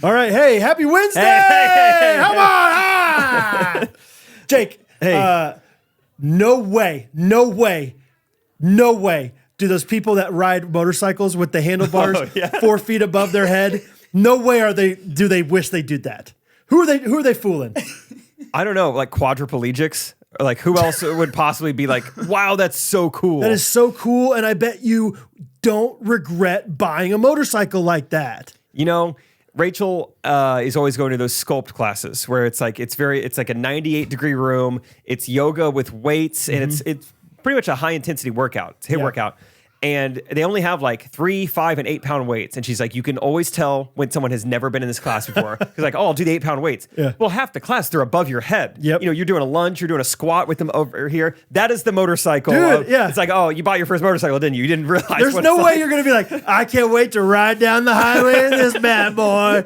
All right. Hey, happy Wednesday. Hey. Come on. Ah! Jake. Hey. No way do those people that ride motorcycles with the handlebars 4 feet above their head, no way do they wish they did that. Who are they fooling? I don't know, like quadriplegics? Or like who else would possibly be like, wow, that's so cool. That is so cool, and I bet you don't regret buying a motorcycle like that. You know, Rachel is always going to those sculpt classes where it's like a 98-degree room. It's yoga with weights, and it's pretty much a high intensity workout. It's a HIIT workout. And they only have like 3, 5, and 8 pound weights. And she's like, you can always tell when someone has never been in this class before. He's like, oh, I'll do the 8 pound weights. Yeah. Well, half the class, they're above your head. Yep. You know, you're doing a lunge, you're doing a squat with them over here. That is the motorcycle. Dude, yeah. It's like, oh, you bought your first motorcycle, didn't you? You didn't realize. There's no way you're going to be like, I can't wait to ride down the highway in this bad boy.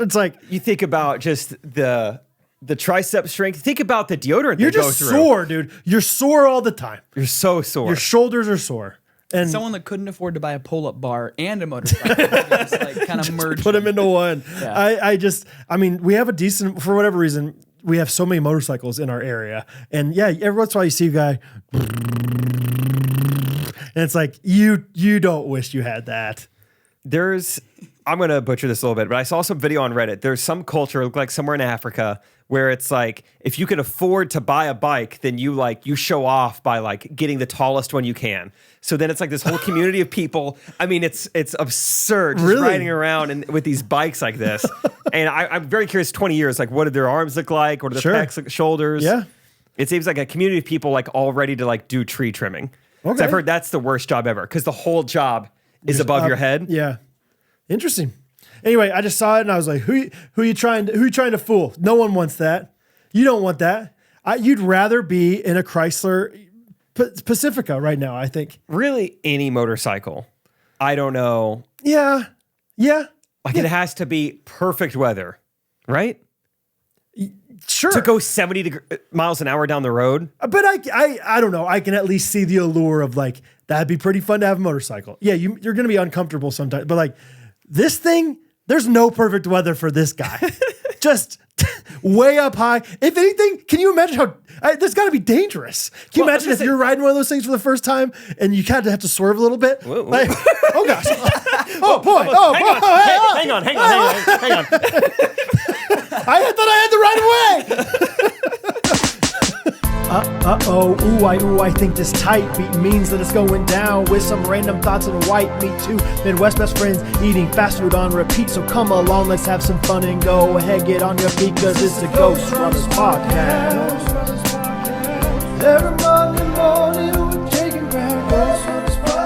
It's like, you think about just the tricep strength. Think about the deodorant you're they go just through. sore, dude. You're sore all the time. You're so sore. Your shoulders are sore. And Someone that couldn't afford to buy a pull-up bar and a motorcycle, just like kind of merged. put them into one. Yeah. I mean, we have a decent, for whatever reason, we have so many motorcycles in our area. And yeah, every once in a while you see a guy, and it's like, you don't wish you had that. I'm going to butcher this a little bit, but I saw some video on Reddit. There's some culture, like somewhere in Africa, where it's like, if you can afford to buy a bike, then you show off by like getting the tallest one you can. So then it's like this whole community of people. I mean, it's absurd just riding around with these bikes like this. And I'm very curious, 20 years, like what did their arms look like? What are their pecs, like, shoulders? Yeah. It seems like a community of people like all ready to like do tree trimming. Okay. So I've heard that's the worst job ever because the whole job is above your head. Yeah. Interesting. Anyway, I just saw it and I was like, who you trying to fool? No one wants that. You don't want that. You'd rather be in a Chrysler Pacifica right now, I think. Really, any motorcycle. I don't know. Yeah. Like it has to be perfect weather, right? Sure. To go 70 miles an hour down the road. But I don't know. I can at least see the allure of like, that'd be pretty fun to have a motorcycle. Yeah, you're going to be uncomfortable sometimes. But like this thing, there's no perfect weather for this guy. Just way up high. If anything, can you imagine how, that's got to be dangerous. Can you imagine if you're riding one of those things for the first time and you kind of have to swerve a little bit? Like, oh gosh. Oh boy. Hang on. I thought I had the right of way. I think this tight beat means that it's going down with some random thoughts and white meat too. Midwest best friends eating fast food on repeat. So come along, let's have some fun and go ahead, get on your feet, cause it's the Ghostrunners podcast. Every Monday morning we're taking back Ghostrunners podcast.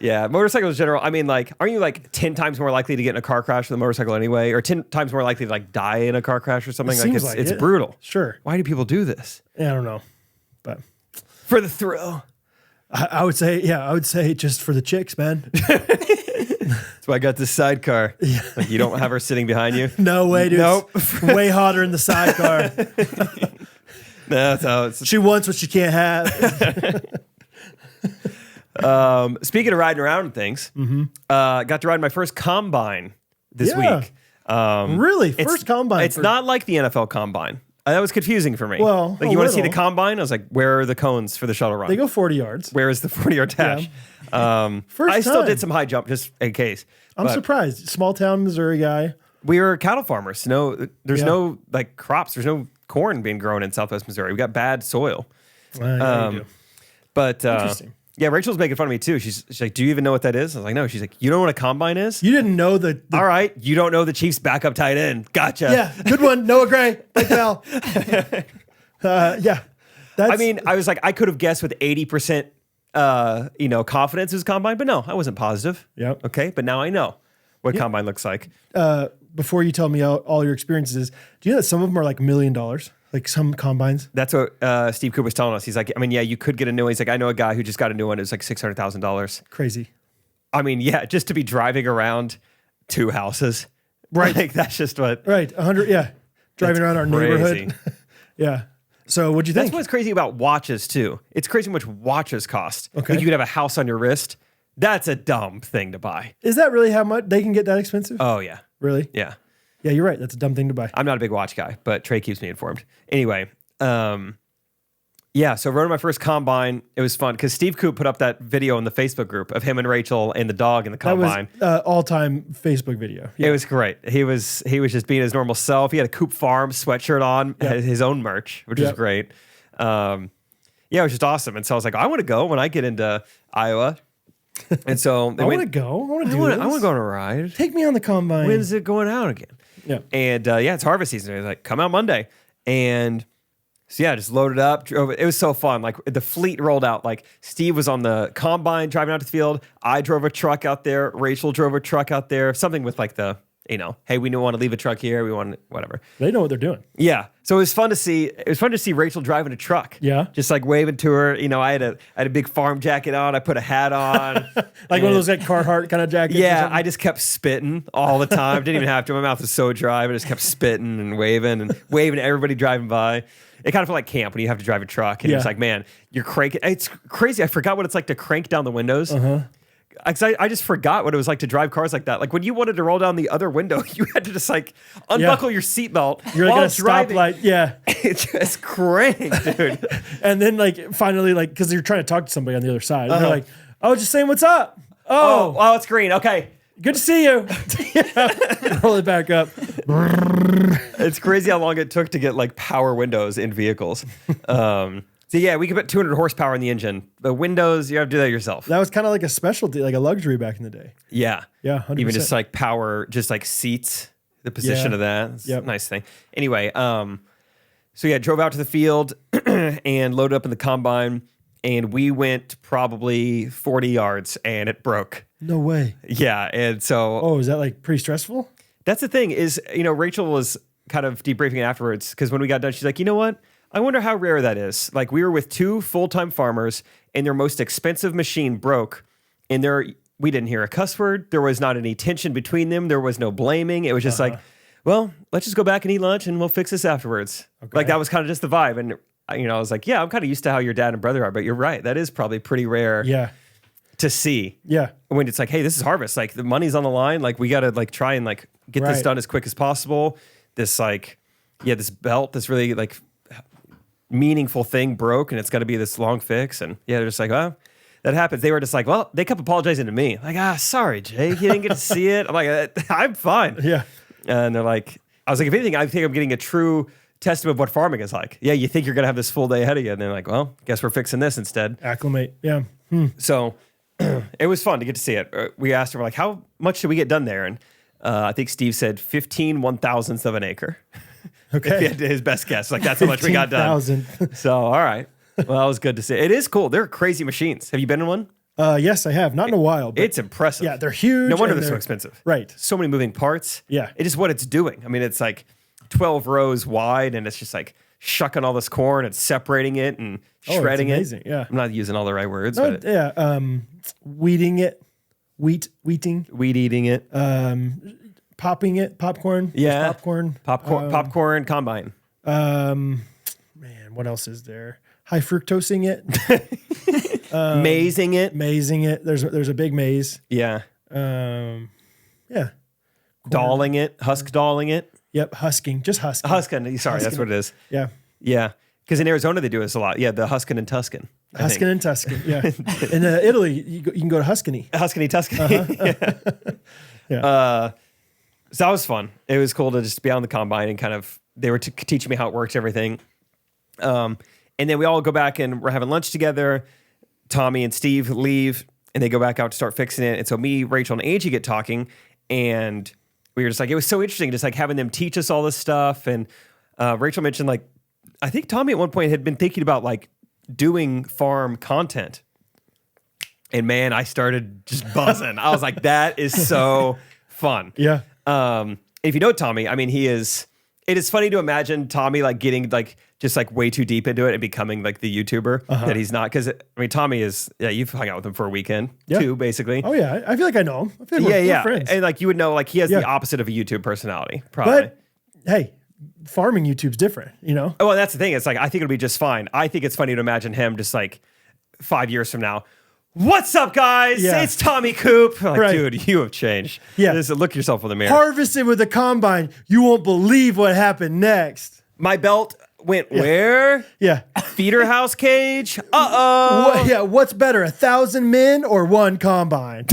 Yeah, motorcycles in general. I mean, like, aren't you like 10 times more likely to get in a car crash with a motorcycle anyway? Or 10 times more likely to like die in a car crash or something? It's brutal. Sure. Why do people do this? Yeah, I don't know. But for the thrill. I would say just for the chicks, man. That's why I got this sidecar. Yeah. Like you don't have her sitting behind you? No way, dude. Nope. It's way hotter in the sidecar. No, that's how it's. She wants what she can't have. Speaking of riding around and things, got to ride my first combine this week. Really? First combine? It's not like the NFL combine. That was confusing for me. Well, like you want to see the combine? I was like, where are the cones for the shuttle run? They go 40 yards. Where is the 40-yard dash? Yeah. I still did some high jump just in case. I'm surprised. Small town Missouri guy. We were cattle farmers. There's no like crops. There's no corn being grown in Southwest Missouri. We got bad soil. But interesting. Yeah, Rachel's making fun of me too. She's like, "Do you even know what that is?" I was like, "No." She's like, "You don't know what a combine is?" You didn't know the All right, you don't know the Chiefs' backup tight end. Gotcha. Yeah, good one, Noah Gray. Big pal. Yeah. I mean, I was like, I could have guessed with 80%, confidence it was combine, but no, I wasn't positive. Yep. Okay, but now I know what combine looks like. Before you tell me all your experiences, do you know that some of them are like $1 million? Like some combines? That's what Steve Cooper was telling us. He's like, I mean, yeah, you could get a new one. He's like, I know a guy who just got a new one. It was like $600,000. Crazy. I mean, yeah, just to be driving around 2 houses. Right. Like, that's just what. Right. 100. Yeah. Driving around our crazy. neighborhood. Yeah. So what'd you That's think? what's crazy about watches too. It's crazy how much watches cost. Okay. Like you could have a house on your wrist. That's a dumb thing to buy. Is that really how much they can get that expensive? Oh yeah. Really? Yeah. Yeah, you're right. That's a dumb thing to buy. I'm not a big watch guy, but Trey keeps me informed. Anyway, yeah, so rode my first combine. It was fun because Steve Coop put up that video in the Facebook group of him and Rachel and the dog in the combine. That was all-time Facebook video. Yeah. It was great. He was just being his normal self. He had a Coop Farm sweatshirt on, had his own merch, which was great. Yeah, it was just awesome. And so I was like, I want to go when I get into Iowa. And so I want to go. I want to do this. I want to go on a ride. Take me on the combine. When's it going out again? Yeah. And yeah, it's harvest season. It was like, come out Monday. And so yeah, just loaded up, drove it. It was so fun. Like the fleet rolled out. Like Steve was on the combine driving out to the field. I drove a truck out there. Rachel drove a truck out there. Something with like the, hey, we don't want to leave a truck here. We want whatever. They know what they're doing. Yeah. So it was fun to see. It was fun to see Rachel driving a truck. Yeah. Just like waving to her. I had a big farm jacket on. I put a hat on. Like one of those like Carhartt kind of jackets. Yeah, I just kept spitting all the time. Didn't even have to. My mouth was so dry. I just kept spitting and waving at everybody driving by. It kind of felt like camp when you have to drive a truck. And you're just like, man, you're cranking. It's crazy. I forgot what it's like to crank down the windows. I just forgot what it was like to drive cars like that. Like when you wanted to roll down the other window, you had to just like unbuckle your seatbelt. You're like while at a driving. stoplight. Yeah. It's just cranked, dude. And then like finally like, because you're trying to talk to somebody on the other side. And they're like, oh, just saying what's up. Oh, it's green. Okay. good to see you. Roll it back up. It's crazy how long it took to get like power windows in vehicles. So yeah, we could put 200 horsepower in the engine. The windows, you have to do that yourself. That was kind of like a specialty, like a luxury back in the day. Yeah. Yeah, 100%. Even just like power, just like seats, the position of that. It's a nice thing. Anyway, so yeah, drove out to the field and loaded up in the combine, and we went probably 40 yards and it broke. No way. Yeah, and so... Oh, is that like pretty stressful? That's the thing is, Rachel was kind of debriefing it afterwards because when we got done, she's like, you know what? I wonder how rare that is. Like we were with two full-time farmers and their most expensive machine broke, and we didn't hear a cuss word. There was not any tension between them. There was no blaming. It was just like, well, let's just go back and eat lunch and we'll fix this afterwards. Okay. Like that was kind of just the vibe. And I was like, yeah, I'm kind of used to how your dad and brother are, but you're right. That is probably pretty rare to see. Yeah. When it's like, hey, this is harvest. Like the money's on the line. Like we got to like try and like get this done as quick as possible. This like, this belt, this really like meaningful thing broke and it's got to be this long fix. And they're just like, well, that happens. They were just like, well, they kept apologizing to me. Like, sorry, Jake, you didn't get to see it. I'm like, I'm fine. Yeah. And they're like, I was like, if anything, I think I'm getting a true testament of what farming is like. Yeah, you think you're going to have this full day ahead of you. And they're like, well, guess we're fixing this instead. Acclimate. Yeah. So it was fun to get to see it. We asked her, like, how much did we get done there? And I think Steve said 15 1,000ths of an acre. Okay. If he had his best guess. Like, that's how much we got done. 15,000. So, all right. Well, that was good to see. It is cool. They're crazy machines. Have you been in one? Yes, I have. Not in a while. But it's impressive. yeah, they're huge. No wonder they're so expensive. Right. So many moving parts. Yeah. It is what it's doing. I mean, it's like 12 rows wide, and it's just like shucking all this corn and separating it and shredding it's amazing. it. Yeah. I'm not using all the right words. No, but yeah. Weeding it. Wheating. Weed eating it. Popping it. Popcorn. Yeah. Popcorn. Popcorn combine. Man, what else is there? High fructosing it. Mazing it. Mazing it. There's a big maze. Yeah. Yeah. Dolling it. Husk dolling it. Yep. Husking. Just husking. Husking. Sorry, that's what it is. Yeah. Yeah. Because in Arizona, they do this a lot. Yeah, the Huskin and Tuscan. Huskin and Tuscan. Yeah. In Italy, you can go to Huscany. Huscany, Tuscany. Yeah. So that was fun. It was cool to just be on the combine and kind of, they were teaching me how it works, everything. And then we all go back and we're having lunch together. Tommy and Steve leave and they go back out to start fixing it. And so me, Rachel, and Angie get talking, and we were just like, it was so interesting just like having them teach us all this stuff. And Rachel mentioned like, I think Tommy at one point had been thinking about like doing farm content. And man, I started just buzzing. I was like, that is so fun. Yeah. If you know Tommy, I mean, it is funny to imagine Tommy like getting like just like way too deep into it and becoming like the YouTuber that he's not. Because I mean, Tommy is, you've hung out with him for a weekend too, basically. Oh yeah, I feel like I know him. I feel like we're friends. And like you would know, like he has the opposite of a YouTube personality, probably. But hey, farming YouTube's different, you know? Oh, well, that's the thing. It's like, I think it'll be just fine. I think it's funny to imagine him just like 5 years from now. What's up, guys? Yeah. It's Tommy Coop. Like, Right. dude, you have changed. Yeah. Look yourself in the mirror. Harvested with a combine. You won't believe what happened next. My belt went where? Yeah. Feeder house cage? Uh-oh. What's better, 1,000 men or one combine?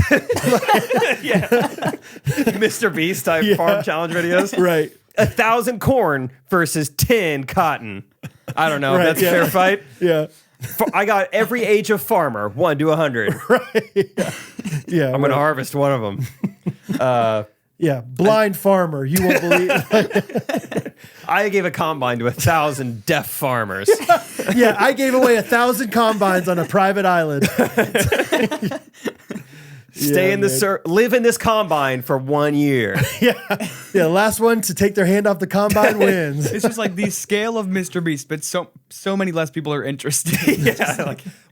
Mr. Beast type farm challenge videos. Right. 1,000 corn versus 10 cotton. I don't know. Right, That's a fair fight. Yeah. I got every age of farmer, 1 to 100. Yeah. I'm going to harvest one of them. Yeah. Blind farmer. You won't believe. I gave a combine to 1,000 deaf farmers. Yeah. I gave away 1,000 combines on a private island. Live in this combine for 1 year. Yeah. The last one to take their hand off the combine wins. It's just like the scale of Mr. Beast, but so many less people are interested.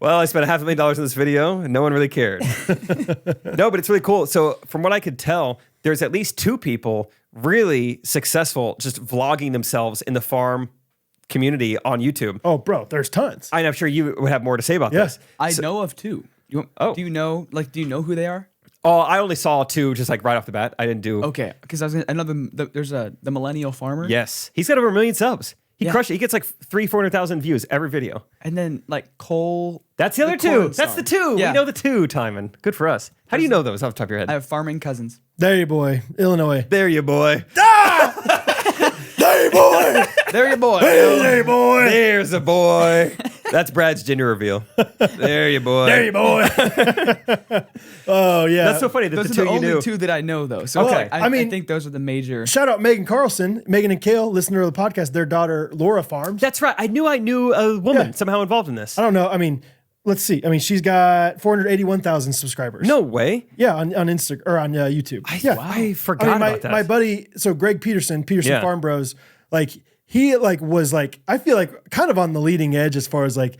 Well, I spent $500,000 in this video and no one really cared. No, but it's really cool. So from what I could tell, there's at least 2 people really successful just vlogging themselves in the farm community on YouTube. Oh, bro, there's tons. I'm sure you would have more to say about this. I know of 2. Do you know who they are? Oh, I only saw 2 just like right off the bat. I didn't do. Okay, because there's the millennial farmer. Yes, he's got over 1 million subs. He Yeah. crushed it. He gets like 400,000 views every video. And then like Cole. That's the other 2. corn That's the star. 2. Yeah. We know the 2, Timon. Good for us. How do you know those off the top of your head? I have farming cousins. There you boy. Illinois. There you boy. There you boy. There you boy. There you boy. There's a boy. That's Brad's gender reveal. There you boy. There you boy. Oh, yeah. That's so funny that Those the are 2 the you only knew. 2 that I know, though. So Okay. I think those are the major. Shout out Megan Carlson, Megan and Kale, listener of the podcast. Their daughter, Laura, farms. That's right. I knew a woman Yeah. somehow involved in this. I don't know. I mean, let's see. I mean, she's got 481,000 subscribers. No way. Yeah, on Instagram or on YouTube. I forgot about that. My buddy, so Greg Peterson Yeah. Farm Bros, like he like was like, I feel like kind of on the leading edge as far as like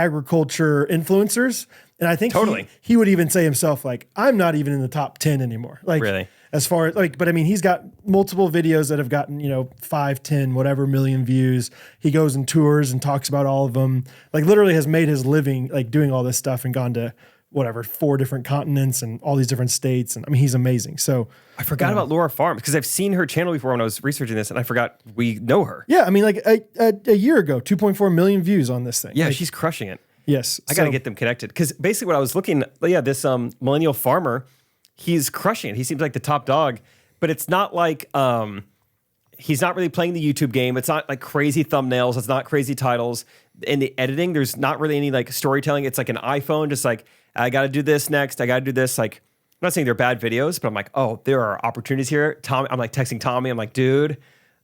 agriculture influencers. And I think Totally. he would even say himself, like, I'm not even in the top 10 anymore. Like Really? as far as like, but I mean, he's got multiple videos that have gotten, 5, 10, whatever million views. He goes and tours and talks about all of them, like literally has made his living, like doing all this stuff and gone to whatever, 4 different continents and all these different states. And I mean, he's amazing. So I forgot about Laura Farms because I've seen her channel before when I was researching this and I forgot we know her. yeah, I mean, like a year ago, 2.4 million views on this thing. Yeah, Like, she's crushing it. yes. I got to get them connected because basically what I was looking, this millennial farmer, he's crushing it. He seems like the top dog, but it's not like he's not really playing the YouTube game. It's not like crazy thumbnails. It's not crazy titles. In the editing, there's not really any like storytelling. It's like an iPhone, just like I got to do this next. I got to do this. Like I'm not saying they're bad videos, but I'm like, oh, there are opportunities here. I'm like texting Tommy. I'm like, dude,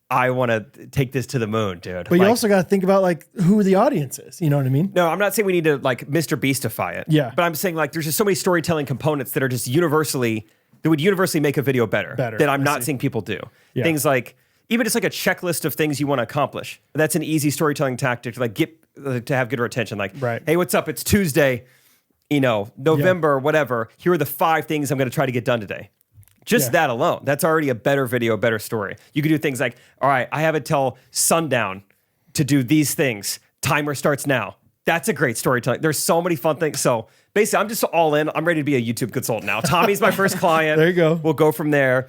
I want to take this to the moon, dude. But you also got to think about like who the audience is. You know what I mean? No, I'm not saying we need to like Mr. Beastify it. Yeah. But I'm saying like there's just so many storytelling components that are just that would universally make a video better. That I'm not seeing people do. Yeah. Things like even just like a checklist of things you want to accomplish. That's an easy storytelling tactic to like get to have good retention. Like, Right. Hey, what's up? It's Tuesday. November, whatever. Here are the 5 things I'm going to try to get done today. Just that alone, that's already a better video, better story. You could do things like, all right, I have it till sundown to do these things. Timer starts now. That's a great storytelling. There's so many fun things. So basically, I'm just all in. I'm ready to be a YouTube consultant now. Tommy's my first client. There you go. We'll go from there.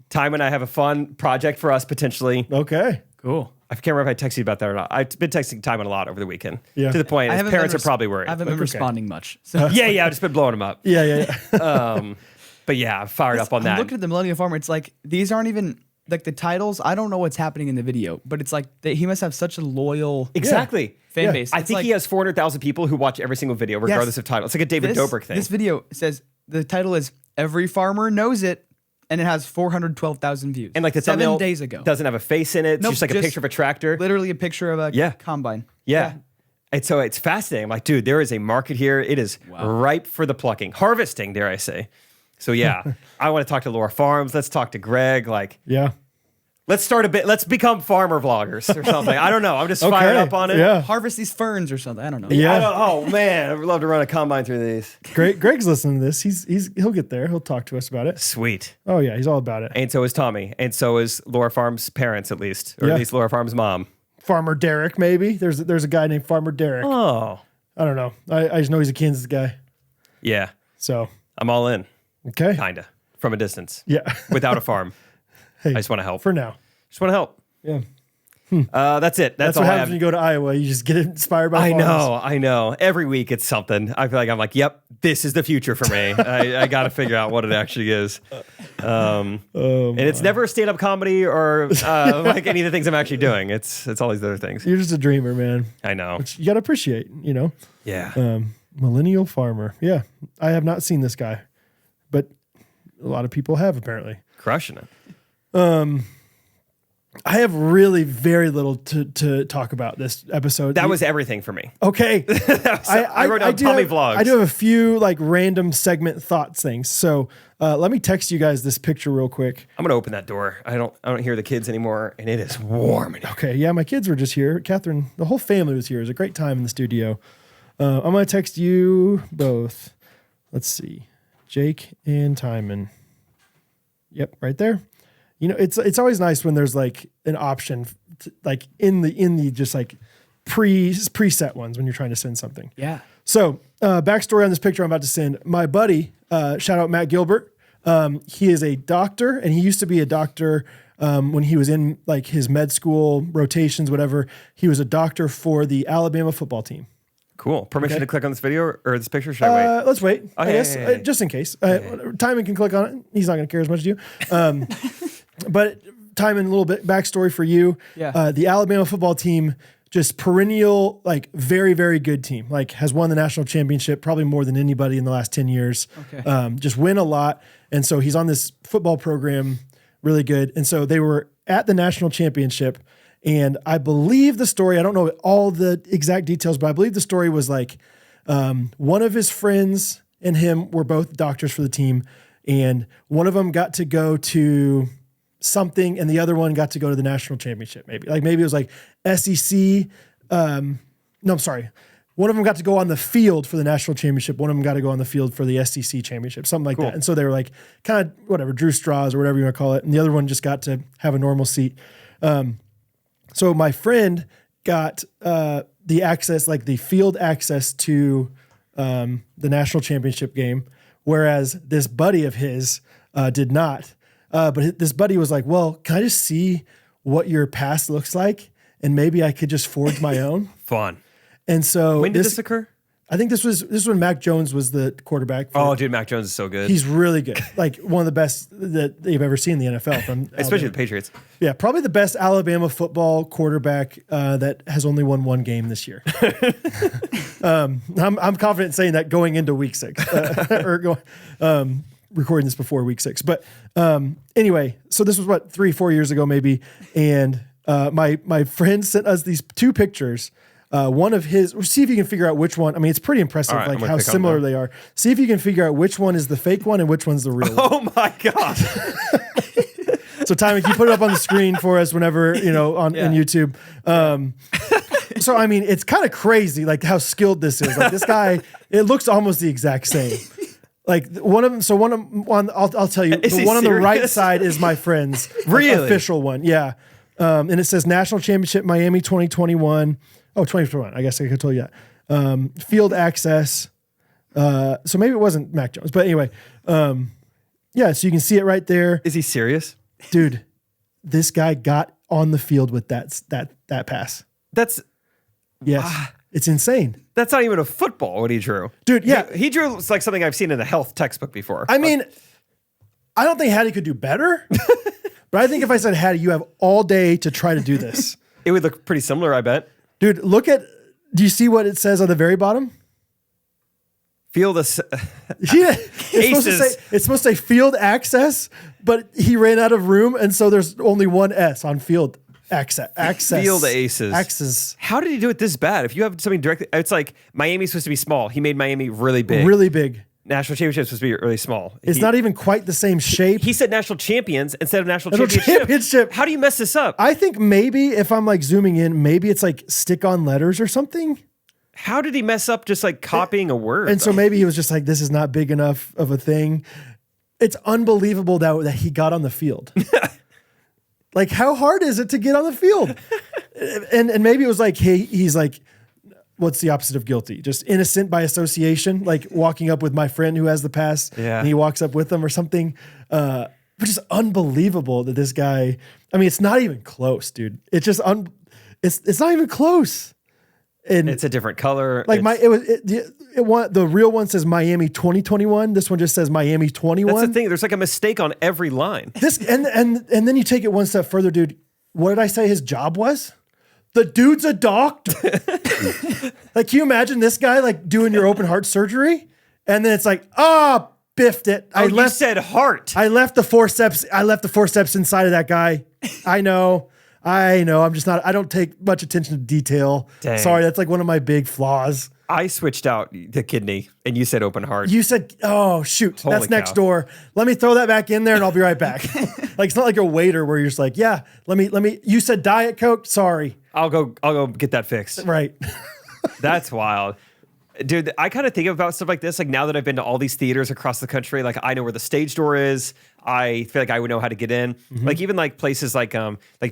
Time and I have a fun project for us potentially. Okay. Cool. I can't remember if I texted you about that or not. I've been texting Timon a lot over the weekend. Yeah. To the point, I his haven't parents been are probably worried. I haven't been okay. responding much. So Yeah, I've just been blowing him up. Yeah. But yeah, I'm fired up on I'm that. looking at the millennial farmer. It's like these aren't even like the titles. I don't know what's happening in the video, but it's like he must have such a loyal Exactly. fan Yeah. base. I It's think like, he has 400,000 people who watch every single video, regardless of title. It's like a David Dobrik thing. This video says the title is "Every Farmer Knows It," and it has 412,000 views. And like the 7 thumbnail days ago, doesn't have a face in it. It's Nope, just like a just picture of a tractor. literally a picture of a combine. Yeah. And so it's fascinating. I'm like, dude, there is a market here. It is ripe for the plucking, harvesting, dare I say. So yeah, I want to talk to Laura Farms. Let's talk to Greg. Like, Yeah. Let's start a bit. Let's become farmer vloggers or something. I don't know. I'm just fired up on it. Yeah. Harvest these ferns or something. I don't know. Yeah. Oh man, I'd love to run a combine through these. Greg's listening to this. He'll get there. He'll talk to us about it. Sweet. Oh yeah, he's all about it. And so is Tommy. And so is Laura Farm's parents, at least, or Yeah. at least Laura Farm's mom. Farmer Derek, maybe. There's a guy named Farmer Derek. Oh. I don't know. I just know he's a Kansas guy. Yeah. So I'm all in. okay. Kinda. From a distance. Yeah. Without a farm. Hey, I just want to help. for now. Just want to help. Yeah. That's it. That's all what I happens have. when you go to Iowa. You just get inspired by farms. I know. Every week it's something. I feel like I'm like, yep, this is the future for me. I got to figure out what it actually is. And it's never stand-up comedy or like any of the things I'm actually doing. It's all these other things. You're just a dreamer, man. I know. Which you got to appreciate, you know. Yeah. Millennial farmer. Yeah. I have not seen this guy, but a lot of people have apparently. Crushing it. I have really very little to talk about this episode. That was everything for me. okay. I wrote down Tommy vlogs. I do have a few like random segment thoughts things. So let me text you guys this picture real quick. I'm gonna open that door. I don't hear the kids anymore, and it is warm in here. Okay. Yeah, my kids were just here. Catherine, the whole family was here. It was a great time in the studio. I'm gonna text you both. Let's see, Jake and Timon. Yep, right there. You know, it's always nice when there's like an option, like in the just like preset ones when you're trying to send something. Yeah. So backstory on this picture I'm about to send. My buddy, shout out Matt Gilbert. He is a doctor, and he used to be a doctor when he was in like his med school rotations, whatever. He was a doctor for the Alabama football team. Cool. Permission to click on this video or this picture? Should I wait? Let's wait. I Okay, guess yeah. just in case. Timon can click on it. He's not going to care as much as you. But Timon, a little bit backstory for you. Yeah. The Alabama football team, just perennial, like very, very good team. Like has won the national championship probably more than anybody in the last 10 years. Okay. Just win a lot. And so he's on this football program, really good. And so they were at the national championship. And I believe the story, I don't know all the exact details, but I believe the story was like one of his friends and him were both doctors for the team. And one of them got to go to something and the other one got to go to the national championship. Maybe it was like SEC. No, I'm sorry. One of them got to go on the field for the national championship. One of them got to go on the field for the SEC championship, something like that. And so they were like kind of whatever, drew straws or whatever you want to call it. And the other one just got to have a normal seat. So my friend got the access, like the field access to the national championship game, whereas this buddy of his did not. But this buddy was like, well, can I just see what your pass looks like? And maybe I could just forge my own. Fun. And so When did this occur? I think this was when Mac Jones was the quarterback. Oh, dude, Mac Jones is so good. He's really good. Like one of the best that they've ever seen in the NFL from Especially Alabama. the Patriots. Yeah, probably the best Alabama football quarterback that has only won one game this year. I'm confident saying that going into week 6 recording this before week 6. But anyway, so this was 3-4 years ago maybe, and my friend sent us these two pictures. One of his, see if you can figure out which one. I mean, it's pretty impressive, All right, I'm like gonna how click on similar them. they are. See if you can figure out which one is the fake one and which one's the real one. Oh my God. So, Timon, can you put it up on the screen for us whenever, on YouTube? So, I mean, it's kind of crazy, like how skilled this is. Like this guy, it looks almost the exact same. Like one of them. So I'll tell you, Is the he one on the right serious? side is my friend's Really? official one. Yeah. And it says National Championship Miami 2021. Oh, 2021. I guess I could have told you that. Field access. So maybe it wasn't Mac Jones, but anyway. Yeah. So you can see it right there. Is he serious? Dude, this guy got on the field with that pass. That's Yes. It's insane. not even a football what he drew. Dude, yeah. He drew like something I've seen in a health textbook before. I mean, I don't think Hattie could do better, but I think if I said, Hattie, you have all day to try to do this. It would look pretty similar, I bet. Dude, do you see what it says on the very bottom? Field of Yeah, Aces. it's supposed to say field access, but he ran out of room, and so there's only one S on field access. Field aces. Access. How did he do it this bad? If you have something directly, it's like Miami's supposed to be small. He made Miami really big. Really big. National championships supposed to be really small. It's not even quite the same shape. He said national champions instead of national National championship. championship. How do you mess this up? I think maybe if I'm like zooming in, maybe it's like stick on letters or something. How did he mess up just like copying a word? And so maybe he was just like, this is not big enough of a thing. It's unbelievable that he got on the field. Like, how hard is it to get on the field? And maybe it was like, hey, he's like, what's the opposite of guilty? Just innocent by association, like walking up with my friend who has the pass and he walks up with them or something. Which is unbelievable that this guy, I mean, it's not even close, dude. It's just, it's not even close. And it's a different color. Like the real one says Miami 2021. This one just says Miami 21. That's the thing. There's like a mistake on every line. And then you take it one step further, dude. What did I say his job was? The dude's a doctor. Like, can you imagine this guy like doing your open heart surgery? And then it's like, biffed it. You said heart. I left the forceps. I left the forceps inside of that guy. I know. I'm just not, I don't take much attention to detail. Dang. Sorry, that's like one of my big flaws. I switched out the kidney and you said open heart. You said, oh, shoot, Holy that's next cow. door. Let me throw that back in there and I'll be right back. Like, it's not like a waiter where you're just like, yeah, let me, you said Diet Coke. Sorry. I'll go get that fixed. Right. That's wild. Dude, I kind of think about stuff like this. Like, now that I've been to all these theaters across the country, like I know where the stage door is. I feel like I would know how to get in. Like, even like places like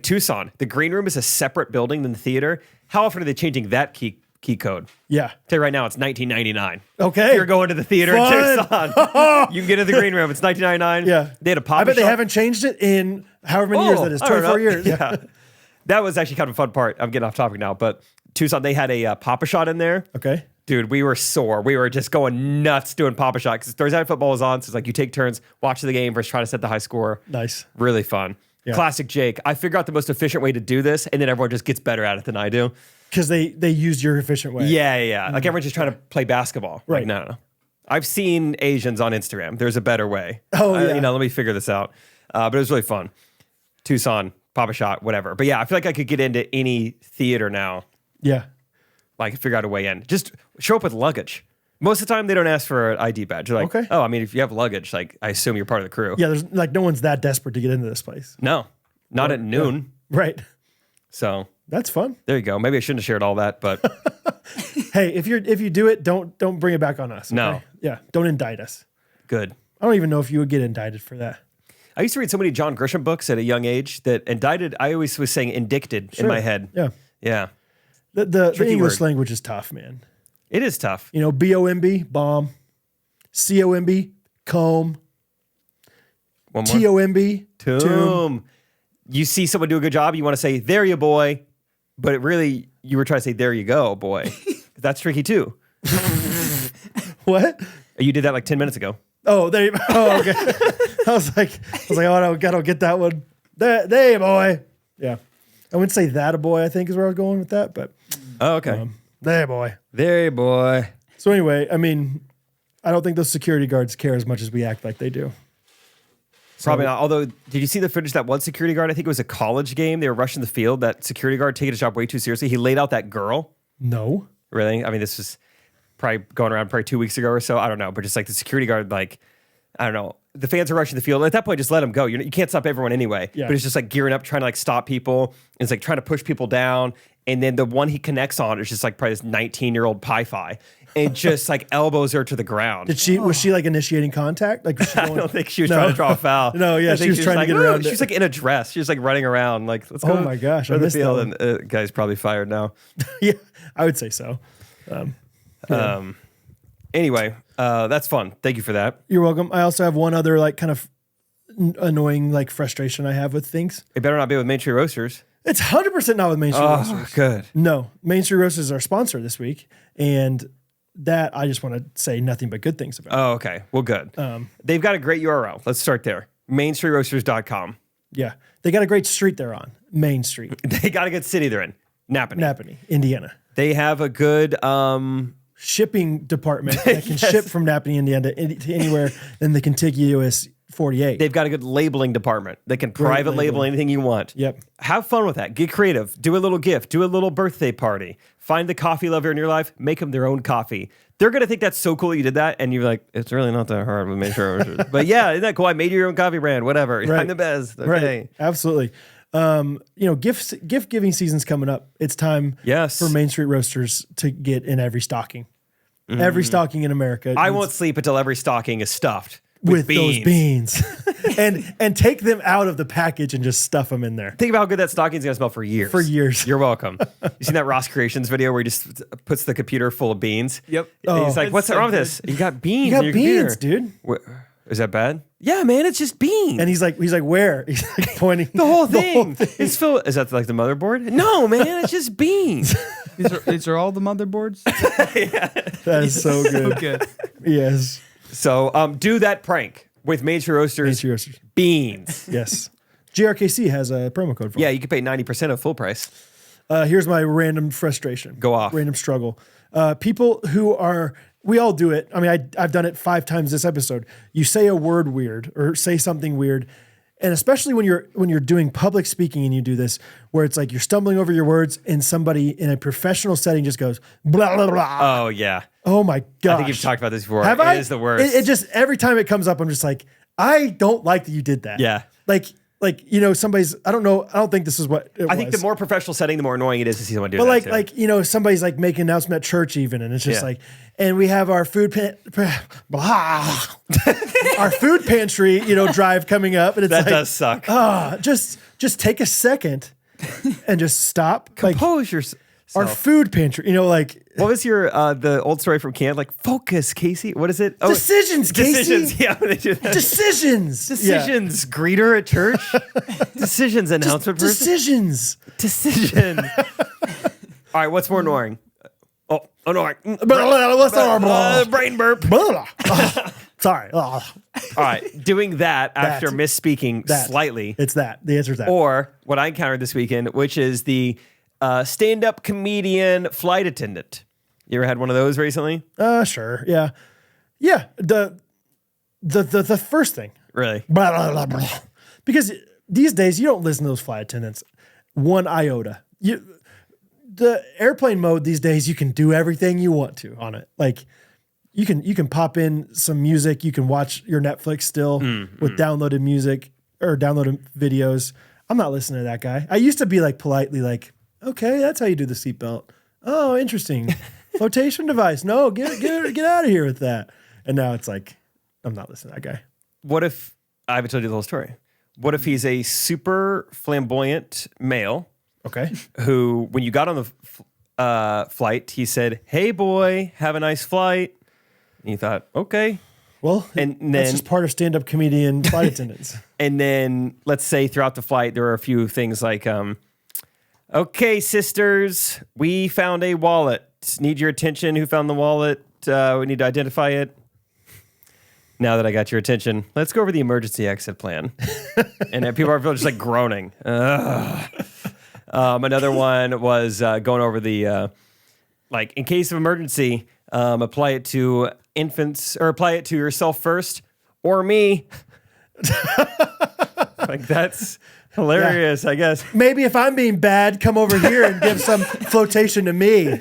Tucson, the green room is a separate building than the theater. How often are they changing that key code? Yeah. Tell you right now, it's 1999. Okay. If you're going to the theater in Tucson, you can get in the green room. It's 1999. Yeah. They had a pop. I bet they haven't changed it in however many years that is. I don't 24 know. years. Yeah. That was actually kind of a fun part. I'm getting off topic now, but Tucson, they had a Papa Shot in there. Okay. Dude, we were sore. We were just going nuts doing Papa Shot because Thursday Night Football was on. So it's like you take turns watching the game versus trying to set the high score. Nice. Really fun. Yeah. Classic Jake. I figure out the most efficient way to do this, and then everyone just gets better at it than I do. Because they used your efficient way. Yeah. Like everyone's just trying to play basketball. Right. Like, no. I've seen Asians on Instagram. There's a better way. Oh, yeah. Let me figure this out. But it was really fun. Tucson, Papa Shot, whatever. But yeah, I feel like I could get into any theater now. Yeah. Like, figure out a way in. Just show up with luggage. Most of the time, they don't ask for an ID badge. They're like, okay. Oh, I mean, if you have luggage, like, I assume you're part of the crew. Yeah, there's like no one's that desperate to get into this place. No, not at noon. Yeah. Right. So That's fun. there you go. Maybe I shouldn't have shared all that, but Hey, if you do it, don't bring it back on us. Okay? No. Yeah. Don't indict us. good. I don't even know if you would get indicted for that. I used to read so many John Grisham books at a young age that indicted, I always was saying indicted in my head. Yeah. Yeah. The Tricky English word. language is tough, man. It is tough. You know, BOMB, bomb. COMB, comb. One more. TOMB, tomb. Tomb. You see someone do a good job, you want to say, there you boy. But it really, you were trying to say, there you go, boy. That's tricky too. What? You did that like 10 minutes ago. Oh, there you oh, okay. I was like, oh, I don't get that one. There, boy. Yeah. I wouldn't say that a boy, I think is where I was going with that, but Oh, okay. there, boy. There you boy. So anyway, I mean, I don't think those security guards care as much as we act like they do. Probably not. Although, did you see the footage that one security guard? I think it was a college game. They were rushing the field. That security guard taking his job way too seriously. He laid out that girl. No. Really? I mean, this was probably going around 2 weeks ago or so. I don't know. But just like the security guard, like, I don't know. The fans are rushing the field. At that point, just let him go. You can't stop everyone anyway. Yeah. But he's just like gearing up, trying to like stop people. And it's like trying to push people down. And then the one he connects on is just like probably this 19-year-old Pi-Fi. And just like elbows her to the ground. Was she like initiating contact? Like, was she I going, don't think she was trying to draw a foul. No, yeah, I think she was trying to like, get around She it. was like in a dress. She was like running around. Like, let's go. Oh my gosh, I to the missed that field. one. And guy's probably fired now. Yeah, I would say so. Anyway, that's fun. Thank you for that. You're welcome. I also have one other like kind of annoying like frustration I have with things. It better not be with Main Street Roasters. It's 100% not with Main Street Oh, Roasters. good. No, Main Street Roasters is our sponsor this week, and that I just want to say nothing but good things about. Oh, okay. Well, good. They've got a great URL. Let's start there. MainStreetRoasters.com. Yeah, they got a great street they're on, Main Street, They got a good city they're in. Napanee. Indiana. They have a good Shipping department that can ship from Napanee, Indiana to anywhere in the contiguous 48. They've got a good labeling department. They can private label labeling. anything you want. Yep. Have fun with that. Get creative. Do a little gift. Do a little birthday party. Find the coffee lover in your life. Make them their own coffee. They're going to think that's so cool you did that. And you're like, it's really not that hard. But make sure. But yeah, isn't that cool? I made your own coffee brand. Whatever. Right. I'm the best. Okay. Right. Absolutely. Gift giving season's coming up. It's time Yes. for Main Street Roasters to get in every stocking. Every stocking in America. I won't sleep until every stocking is stuffed with those beans. and take them out of the package and just stuff them in there. Think about how good that stocking's gonna smell for years. For years. You're welcome. You seen that Ross Creations video where he just puts the computer full of beans? Yep. And he's like, It's "What's so wrong with good. this? You got beans. You got in your beans, computer." dude. Is that bad? Yeah, man, it's just beans. And he's like, where? He's like pointing the whole thing. It's filled. Is that like the motherboard? No, man, it's just beans. These are all the motherboards. That is so good. Good. Yes. So do that prank with Main Street Roasters. Main Street Roasters. Beans. Yes. GRKC has a promo code for Yeah, it. you can pay 90% of full price. Here's my random frustration. Go off. Random struggle. People who are, we all do it. I mean, I've done it 5 times this episode. You say a word weird or say something weird. And especially when you're doing public speaking and you do this, where it's like you're stumbling over your words and somebody in a professional setting just goes, blah, blah, blah. Oh, yeah. Oh my gosh. I think you've talked about this before. Have I? It is the worst. It just, every time it comes up, I'm just like, I don't like that you did that. Yeah. Somebody's, I don't think this is what it I think the more professional setting, the more annoying it is to see someone do that. But somebody's like making an announcement at church even, and it's just Yeah. like, and we have our blah, our food pantry, drive coming up, and it's that like, does suck. just take a second and just stop. Compose yourself. Our food pantry, What was your the old story from Canada? Like, focus, Casey. What is it? Oh, decisions, Casey. decisions. Yeah, when they do that. Decisions. Decisions. Greeter at church. Decisions. Announcement person. Decisions. Decision. All right. What's more annoying? Oh, annoying. Brain burp. Sorry. All right. Doing that after misspeaking slightly. It's that. The answer is that. Or what I encountered this weekend, which is the stand-up comedian flight attendant. You ever had one of those recently? Sure. Yeah. Yeah. The first thing. Really? Blah, blah, blah, blah. Because these days you don't listen to those flight attendants one iota. The airplane mode these days, you can do everything you want to on it. Like you can pop in some music. You can watch your Netflix still with downloaded music or downloaded videos. I'm not listening to that guy. I used to be like politely like, okay, that's how you do the seatbelt. Oh, interesting. Flotation device. No, get out of here with that. And now it's like, I'm not listening to that guy. What if, I haven't told you the whole story. What if he's a super flamboyant male Okay. who, when you got on the flight, he said, "Hey boy, have a nice flight." And you thought, okay. Well, And that's then- just part of stand-up comedian flight attendants. And then let's say throughout the flight, there were a few things like, okay, sisters, we found a wallet. Need your attention. Who found the wallet? We need to identify it. Now that I got your attention, let's go over the emergency exit plan. And then people are just like groaning. Another one was going over the, like, in case of emergency, apply it to infants or apply it to yourself first or me. Like, that's hilarious, I guess. Maybe if I'm being bad, come over here and give some flotation to me.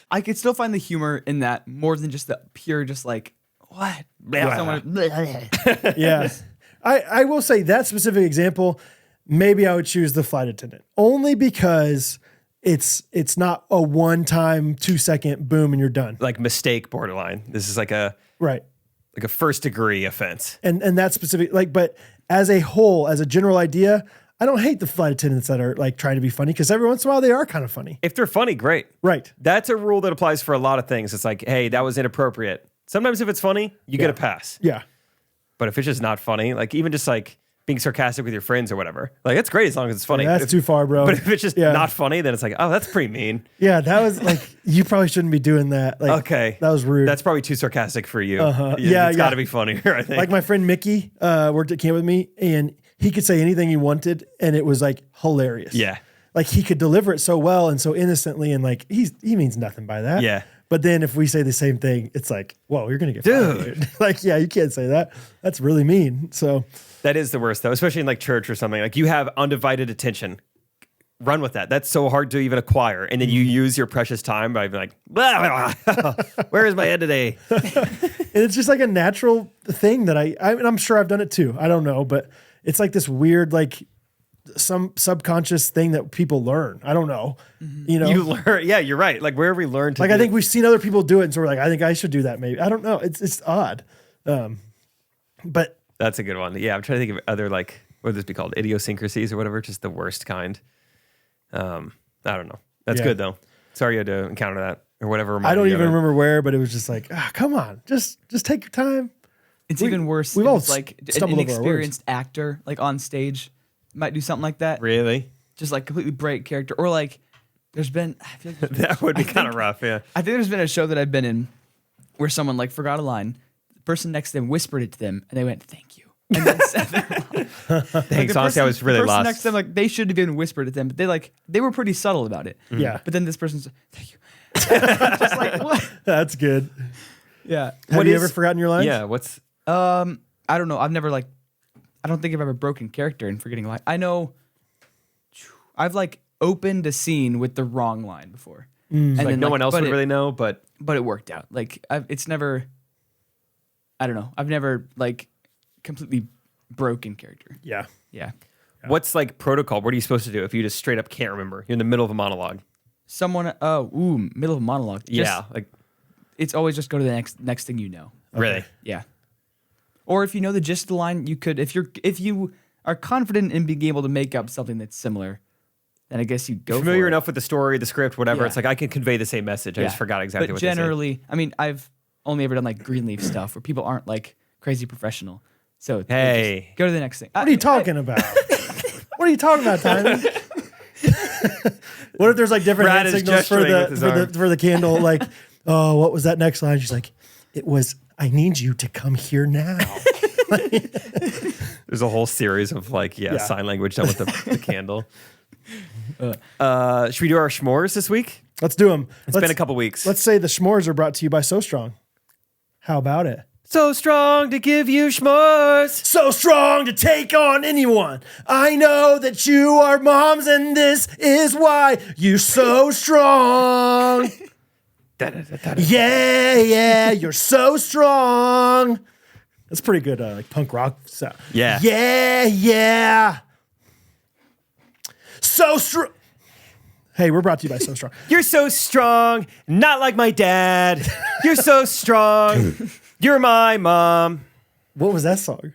I could still find the humor in that more than just the pure, just like, what? Yeah. I will say that specific example, maybe I would choose the flight attendant only because it's not a one-time 2-second boom and you're done. Like mistake borderline. This is like a Right. first degree offense. And that specific, but as a whole, as a general idea, I don't hate the flight attendants that are like trying to be funny because every once in a while they are kind of funny. If they're funny, great. Right. That's a rule that applies for a lot of things. It's like, hey, that was inappropriate. Sometimes if it's funny, you get a pass. Yeah. But if it's just not funny, like even just like being sarcastic with your friends or whatever, like that's great as long as it's funny. That's too far, bro. But if it's just not funny, then it's like, oh, that's pretty mean. Yeah, that was like, you probably shouldn't be doing that. Like, Okay. That was rude. That's probably too sarcastic for you. Yeah, It's got to be funnier, I think. Like my friend Mickey worked at camp with me and he could say anything he wanted and it was like hilarious. Yeah. Like he could deliver it so well and so innocently and like he means nothing by that. Yeah. But then if we say the same thing, it's like, whoa, you're gonna get Dude. fired. Like, yeah, you can't say that. That's really mean. So That is the worst though, especially in like church or something. Like you have undivided attention. Run with that. That's so hard to even acquire. And then you use your precious time by being like, blah, blah, blah. Where is my head today? and it's just like a natural thing that I'm sure I've done it too. I don't know, but it's like this weird, like some subconscious thing that people learn. I don't know. You know, You learn. Yeah, you're right. Like where have we learned to like do I think we've seen other people do it, and so we're like, I think I should do that. Maybe I don't know. It's odd, but That's a good one. Yeah, I'm trying to think of other like what would this be called? Idiosyncrasies or whatever. Just the worst kind. I don't know. That's Yeah. good though. Sorry you had to encounter that or whatever. I don't reminded you of even it. remember where. But it was just like, come on, just take your time. It's even worse. we've if all it's like an stumbled over our words. inexperienced actor, like on stage, might do something like that. Really? Just like completely break character, or like there's been. I feel like That would be kind of rough. Yeah. I think there's been a show that I've been in where someone like forgot a line. The person next to them whispered it to them, and they went, "Thank you." And then said their line. Thanks. Honestly, I was really the person lost. next to them, like they should have even whispered at them, but they were pretty subtle about it. Yeah, But then this person's, "Thank you." Just like what? that's good. Yeah. Have you ever forgotten your lines? Yeah. What's I don't know. I've never like. I don't think I've ever broken character in forgetting a line. I know. I've like opened a scene with the wrong line before, and like no one else but would it- really know, but but it worked out. Like it's never. I don't know. I've never like completely broken character. Yeah. Yeah. what's like protocol? What are you supposed to do if you just straight up can't remember? You're in the middle of a monologue. Someone. Middle of a monologue. Yeah. Like It's always just go to the next thing you know. really. Yeah. Or if you know the gist of the line, you could. If you are confident in being able to make up something that's similar, then I guess you go Familiar for it. enough with the story, the script, whatever. Yeah. It's like I can convey the same message. I just forgot exactly but what they said. generally, I mean, I've only ever done like Greenleaf stuff where people aren't like crazy professional. So they Hey. just go to the next thing. What are you talking about? What are you talking about, Timon? What if there's like different Brad hand is signals for gesturing with his arm. the candle? Like, oh, what was that next line? She's like, it was, I need you to come here now. There's a whole series of like, Yeah. sign language done with the candle. Should we do our s'mores this week? Let's do them. It's been a couple weeks. Let's say the s'mores are brought to you by So Strong. How about it? So strong to give you s'mores. So strong to take on anyone. I know that you are moms, and this is why you're so strong. Yeah, you're so strong. That's pretty good, like punk rock sound. Yeah. Yeah. So strong. Hey, we're brought to you by So Strong. You're so strong, not like my dad. You're so strong. You're my mom. What was that song?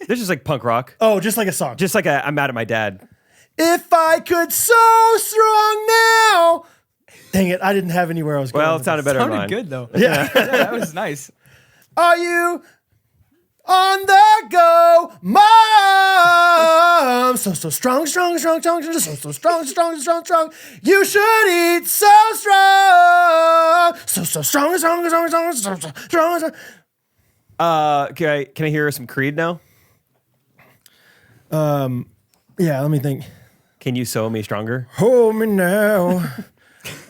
This is like punk rock. Oh, just like a song. Just like I'm mad at my dad. If I could so strong now. Dang it, I didn't have anywhere I was going. Well, with it sounded this. better than Sounded mine. good though. Yeah. Yeah, that was nice. Are you on the go, mom? So strong, so strong. You should eat so strong. So strong. Can I hear some Creed now? Yeah, let me think. Can you sew me stronger? Hold me now.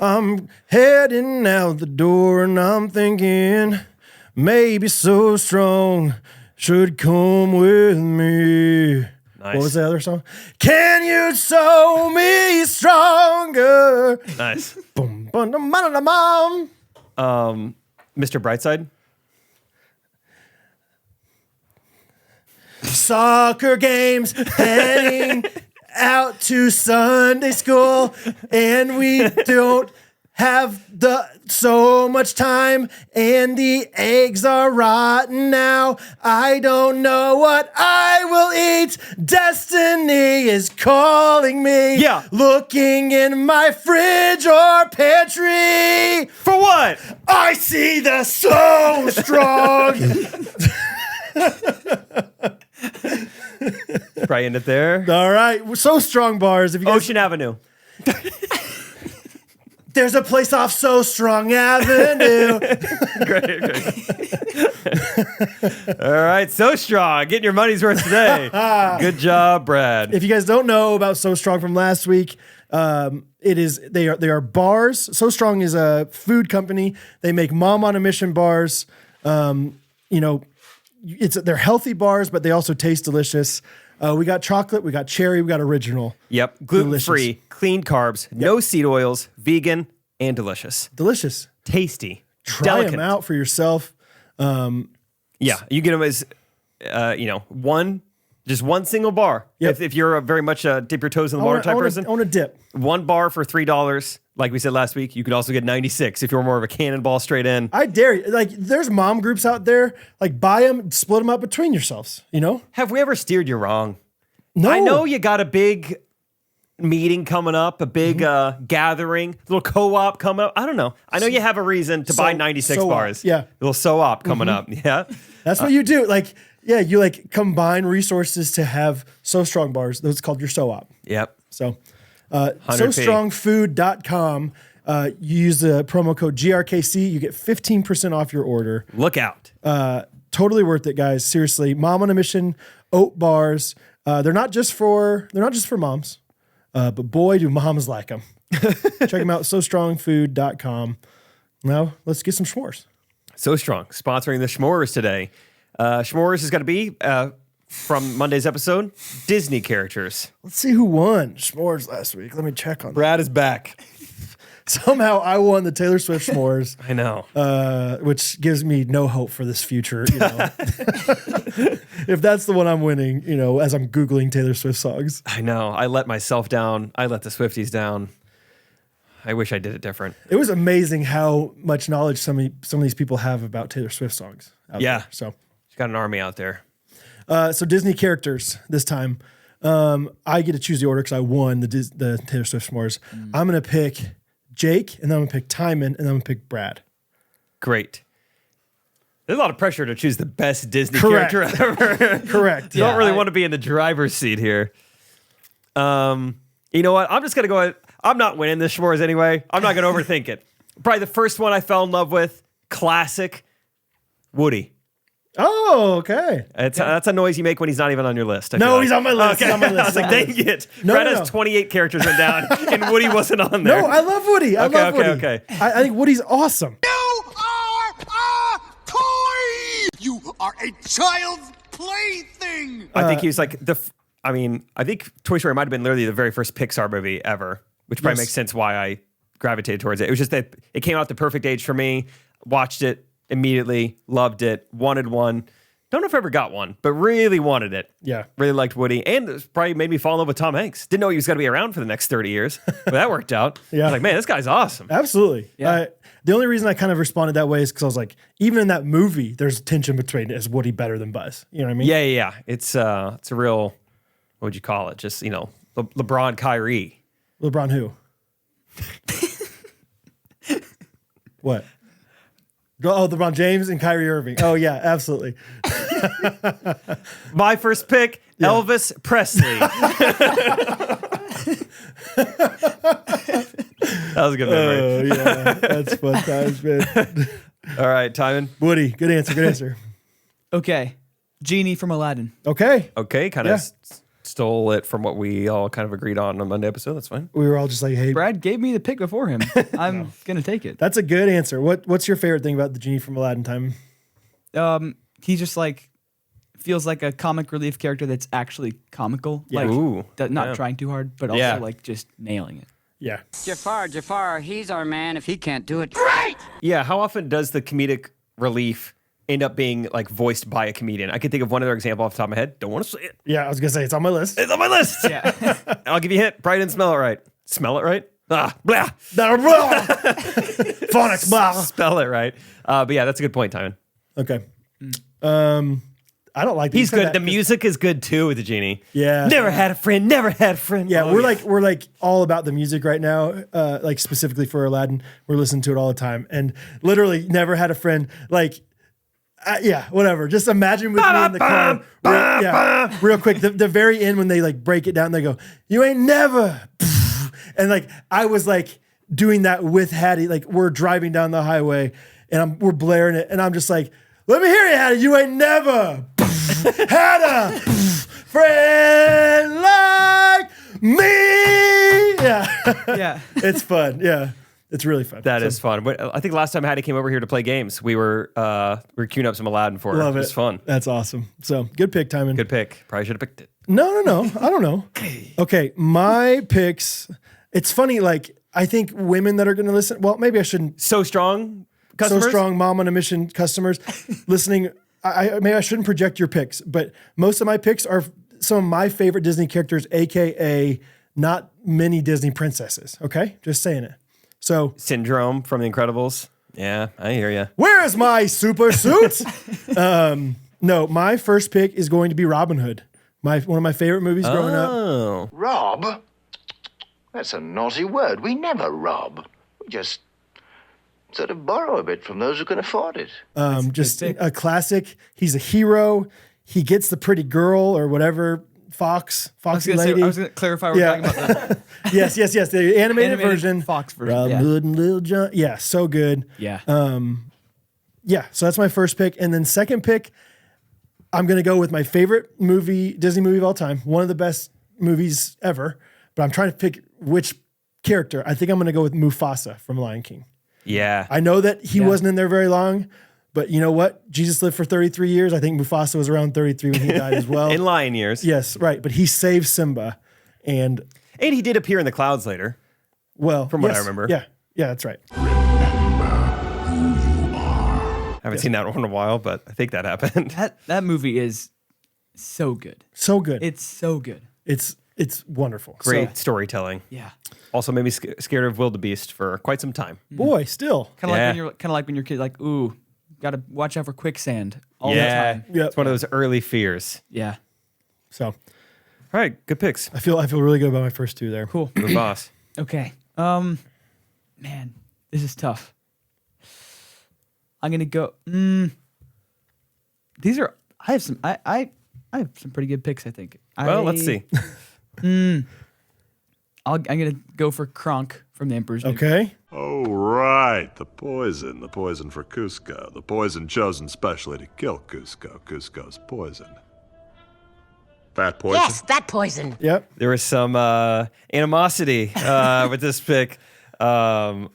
I'm heading out the door and I'm thinking maybe So Strong should come with me. Nice. What was the other song? Can you sew me stronger? Nice. Boom, boom, dum, dum, dum, dum. Mr. Brightside? Soccer games heading out to Sunday school, and we don't have so much time, and the eggs are rotten now. I don't know what I will eat. Destiny is calling me. Yeah. Looking in my fridge or pantry, For what? I see the So Strong. Probably end it there. All right, So Strong bars. If you guys, Ocean Avenue. there's a place off So Strong Avenue. Great. All right, so strong. Getting your money's worth today. Good job, Brad. If you guys don't know about So Strong from last week, They are bars. So Strong is a food company. They make Mom on a Mission bars. They're healthy bars, but they also taste delicious. We got chocolate, we got cherry, we got original. Yep. Gluten-free, clean carbs, no seed oils, vegan, and delicious. Delicious. Tasty. Try delicate. them out for yourself. Yeah, you get them as, just one single bar. Yep. If you're very much a dip your toes in the water type person. I want a dip. One bar for $3. Like we said last week, you could also get 96 if you're more of a cannonball straight in. I dare you. Like, there's mom groups out there. Like, buy them, split them up between yourselves. You know? Have we ever steered you wrong? No. I know you got a big meeting coming up, a big gathering, little co-op coming up. I don't know. I know you have a reason to buy 96 bars. Yeah. A little so-op coming up. Yeah. That's what you do. Like, yeah, you like combine resources to have So Strong bars. That's called your so-op. Yep. So, 100p. SoStrongFood.com. You use the promo code GRKC. You get 15% off your order. Look out. Totally worth it, guys. Seriously. Mom on a Mission oat bars. They're not just for moms, but boy, do moms like them. Check them out. SoStrongFood.com. Now let's get some s'mores. So Strong, sponsoring the S'mores today. S'mores is going to be, from Monday's episode, Disney characters. Let's see who won s'mores last week. Let me check on that. Brad is back. Somehow I won the Taylor Swift s'mores. I know. Which gives me no hope for this future. You know? If that's the one I'm winning, as I'm Googling Taylor Swift songs. I know. I let myself down. I let the Swifties down. I wish I did it different. It was amazing how much knowledge some of these people have about Taylor Swift songs. Yeah. So She's got an army out there. So Disney characters this time. I get to choose the order because I won the Taylor Swift s'mores. I'm going to pick Jake, and then I'm going to pick Timon, and then I'm going to pick Brad. Great. There's a lot of pressure to choose the best Disney Correct. character ever. Correct. You don't really want to be in the driver's seat here. You know what? I'm just going to go ahead. I'm not winning this s'mores anyway. I'm not going to overthink it. Probably the first one I fell in love with, classic, Woody. Oh, okay. That's a noise you make when he's not even on your list. No, he's on my list. Okay. He's on my list. I was like, dang it. Brad has 28 characters written down, and Woody wasn't on there. No, I love Woody. I love Woody. Okay. I think Woody's awesome. You are a toy! You are a child's plaything! I think he was like I think Toy Story might have been literally the very first Pixar movie ever, which probably makes sense why I gravitated towards it. It was just that it came out at the perfect age for me. Watched it immediately, loved it, wanted one. Don't know if I ever got one, but really wanted it. Yeah. Really liked Woody, and it probably made me fall in love with Tom Hanks. Didn't know he was going to be around for the next 30 years, but that worked out. Yeah. I was like, man, this guy's awesome. Absolutely. Yeah. The only reason I kind of responded that way is because I was like, even in that movie, there's tension between is Woody better than Buzz? You know what I mean? Yeah. It's a real, what would you call it? Just, LeBron, Kyrie. LeBron who? What? Oh, LeBron James and Kyrie Irving. Oh, yeah, absolutely. My first pick, Elvis Presley. That was a good memory. Oh, yeah. That's fun times, man. All right, Timon. Woody, good answer. Okay. Genie from Aladdin. Okay. Okay, kind of stole it from what we all kind of agreed on Monday episode. That's fine. We were all just like, hey. Brad gave me the pick before him. I'm going to take it. That's a good answer. What's your favorite thing about the Genie from Aladdin time? He just feels like a comic relief character that's actually comical. Yeah. Ooh. Not trying too hard, but also just nailing it. Yeah. Jafar, he's our man if he can't do it. Yeah, how often does the comedic relief end up being voiced by a comedian? I can think of one other example off the top of my head. Don't want to say it. Yeah, I was going to say, it's on my list. It's on my list. Yeah. I'll give you a hint. Probably didn't smell it right. Smell it right? Ah, blah. Phonics, blah. Spell it right. But yeah, that's a good point, Timon. Okay. I don't like. He's good. The music is good too with the Genie. Yeah. Never had a friend. Never had a friend. Yeah, Oh, we're all about the music right now. Specifically for Aladdin, we're listening to it all the time, and literally never had a friend. Whatever. Just imagine with me in the car. Real quick. The very end when they break it down, they go, "You ain't never," and I was doing that with Hattie. We're driving down the highway, and we're blaring it, and I'm just like, "Let me hear you, Hattie. You ain't never had a friend like me." Yeah. It's fun. Yeah. It's really fun. That is fun. But I think last time Hattie came over here to play games, we were queuing up some Aladdin for her. Love It it. was fun. That's awesome. So good pick, Timon. Good pick. Probably should have picked it. No. I don't know. Okay. My picks. It's funny. Like, I think women that are going to listen, well, maybe I shouldn't. So strong customers? So strong, mom on a mission customers listening. Maybe I shouldn't project your picks, but most of my picks are some of my favorite Disney characters, AKA not many Disney princesses. Okay. Just saying it. So Syndrome from The Incredibles. Yeah, I hear you. where's my super suit? No, my first pick is going to be Robin Hood. One of my favorite movies growing up. Oh. Rob? That's a naughty word. We never rob. We just sort of borrow a bit from those who can afford it. Just a classic. He's a hero. He gets the pretty girl or whatever, Foxy lady. I was going to clarify. We're talking about the yes. The animated version. Fox version. Robin Hood and Little John. Yeah, so good. Yeah. Yeah, so that's my first pick. And then second pick, I'm going to go with my favorite Disney movie of all time. One of the best movies ever. But I'm trying to pick which character. I think I'm going to go with Mufasa from Lion King. Yeah. I know that he wasn't in there very long, but you know what? Jesus lived for 33 years. I think Mufasa was around 33 when he died as well. In lion years. Yes, right. But he saved Simba. And he did appear in the clouds later. well, From what I remember. Yeah, that's right. I haven't seen that one in a while, but I think that happened. That movie is so good. So good. It's so good. It's wonderful. Great So, storytelling. Yeah. Also made me scared of wildebeest for quite some time. boy, still. Kind of Yeah. like when you're kid, like, ooh, got to watch out for quicksand all the Yeah. time. Yep. It's one of those early fears. Yeah. So All right, good picks. I feel really good about my first two there. Cool. Good boss. Okay. Man, this is tough. I'm gonna go. These are. I have some. I have some pretty good picks. I think. Well, let's see. I'm gonna go for Kronk from the Emperor's New Groove. Okay. Oh, right. The poison for Cusco. The poison chosen specially to kill Cusco. Cusco's poison. That poison? Yes, that poison. Yep. There was some animosity with this pick. Right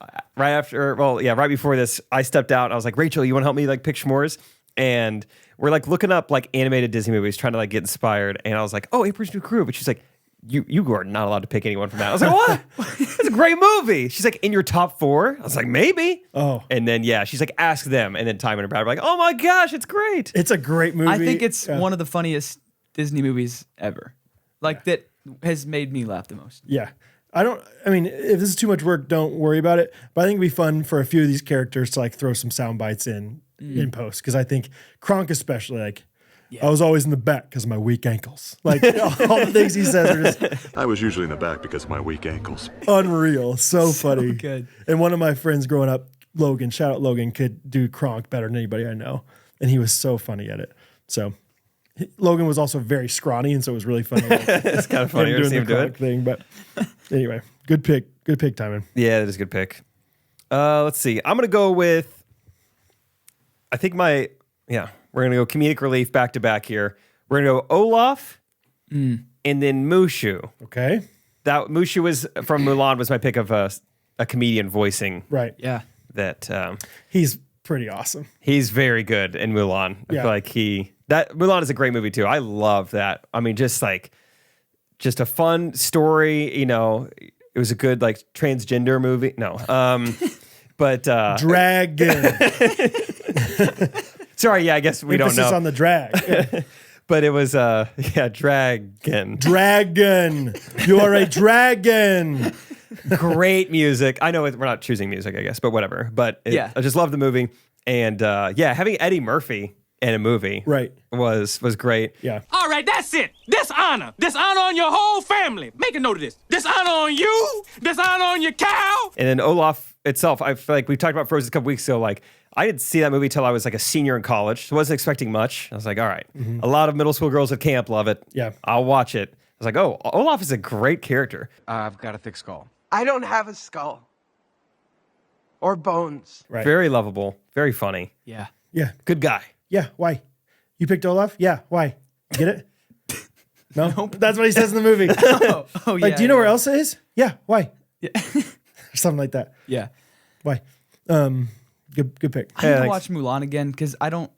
before this, I stepped out. And I was like, Rachel, you want to help me like pick s'mores? And we're like looking up like animated Disney movies, trying to like get inspired. And I was like, oh, Emperor's New Groove. But she's like, you are not allowed to pick anyone from that. I was like, what? It's a great movie. She's like, in your top 4? I was like, maybe. Oh. And then she's like, ask them. And then Timon and Brad were like, oh my gosh, it's great. It's a great movie. I think it's one of the funniest Disney movies ever. Like that has made me laugh the most. Yeah. I mean, if this is too much work, don't worry about it. But I think it'd be fun for a few of these characters to like throw some sound bites in post. Cause I think Kronk especially, like, I was always in the back because of my weak ankles. Like all the things he says are just I was usually in the back because of my weak ankles. unreal. So funny. good. And one of my friends growing up, Logan, shout out Logan, could do Kronk better than anybody I know. And he was so funny at it. So Logan was also very scrawny, and so it was really funny. It's kind of funny to doing see the him do Kronk it. thing. But anyway, good pick, Timon. Yeah, that is a good pick. Let's see. I'm going to go with, I think we're going to go comedic relief back to back here. We're going to go Olaf and then Mushu. Okay. That Mushu was from Mulan was my pick of a comedian voicing Right. Yeah. that He's pretty awesome. he's very good in Mulan. I Yeah. feel like Mulan is a great movie too. I love that. I mean, just a fun story, you know, it was a good like transgender movie. No. But Dragon. sorry, yeah, I guess we don't Emphasis know. on the drag. But it was Dragon. Dragon. You are a dragon. Great music. I know we're not choosing music, I guess, but whatever. But I just love the movie. And having Eddie Murphy in a movie Right. was great. Yeah. All right, that's it. Dishonor. Dishonor on your whole family. Make a note of this. Dishonor on you. Dishonor on your cow. And then Olaf itself, I feel like we talked about Frozen a couple weeks ago. Like, I didn't see that movie till I was like a senior in college. So I wasn't expecting much. I was like, all right. A lot of middle school girls at camp love it. Yeah. I'll watch it. I was like, oh, Olaf is a great character. I've got a thick skull. I don't have a skull. Or bones. Right. Very lovable. Very funny. Yeah. Yeah. Good guy. Yeah. Why? You picked Olaf? Yeah. Why? Get it? No, that's what he says in the movie. Oh, yeah. Like, do you know where Elsa is? Yeah. Why? Yeah. Or something like that. Yeah. Why? Good pick. I need to watch Mulan again because I don't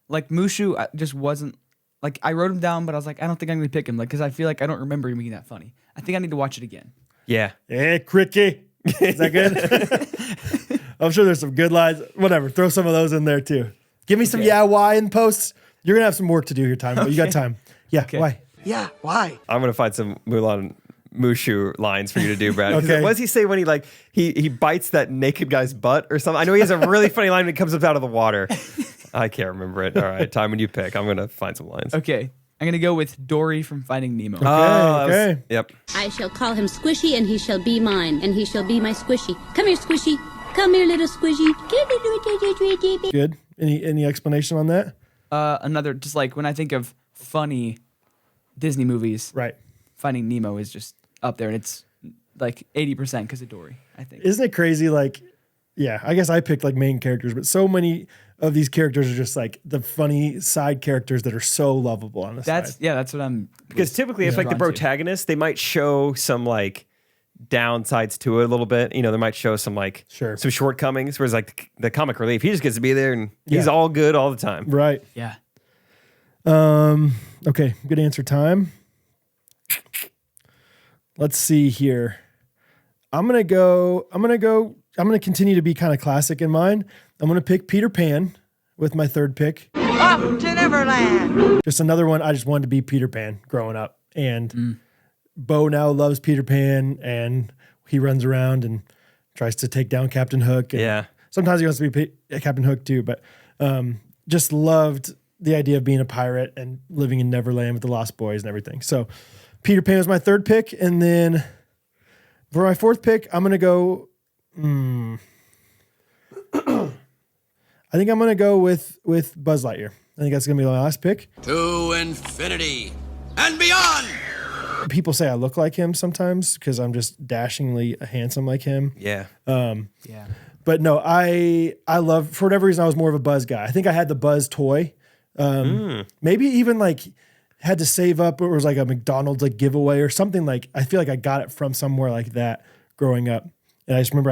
like Mushu. I just wasn't like I wrote him down, but I was like, I don't think I'm gonna pick him, like because I feel like I don't remember him being that funny. I think I need to watch it again. Yeah. Hey, Quirky. Is that good? I'm sure there's some good lines. Whatever. Throw some of those in there too. Give me some why in posts. You're gonna have some work to do here, Timon. But you got time. Yeah. Why? Yeah, why? I'm gonna find some Mulan Mushu lines for you to do, Brad. Okay. What does he say when he bites that naked guy's butt or something? I know he has a really funny line when he comes up out of the water. I can't remember it. All right, Timon, you pick. I'm gonna find some lines. Okay, I'm gonna go with Dory from Finding Nemo. Okay. Yep. I shall call him Squishy, and he shall be mine, and he shall be my Squishy. Come here, Squishy. Come here, little Squishy. Good. Any explanation on that? Another, just like when I think of funny Disney movies, Right. Finding Nemo is just up there, and it's like 80% because of Dory, I think. Isn't it crazy? Like, yeah, I guess I picked like main characters, but so many of these characters are just like the funny side characters that are so lovable on the side. That's what I'm. Because typically, if like the protagonist, they might show some like downsides to it a little bit. You know, they might show some like some shortcomings. Whereas like the comic relief, he just gets to be there and he's all good all the time. Right. Yeah. Okay. Good answer time. Let's see here. I'm gonna continue to be kind of classic in mine. I'm gonna pick Peter Pan with my third pick. Off to Neverland. Just another one. I just wanted to be Peter Pan growing up, and Bo now loves Peter Pan, and he runs around and tries to take down Captain Hook. And sometimes he wants to be Captain Hook too, but just loved the idea of being a pirate and living in Neverland with the Lost Boys and everything. So Peter Pan was my third pick, and then for my fourth pick, I'm gonna go. I think I'm gonna go with Buzz Lightyear. I think that's gonna be my last pick. To infinity and beyond. People say I look like him sometimes because I'm just dashingly handsome like him. Yeah. Yeah. But no, I love, for whatever reason, I was more of a Buzz guy. I think I had the Buzz toy. Maybe even like had to save up, or it was like a McDonald's like giveaway or something. Like I feel like I got it from somewhere like that growing up. And I just remember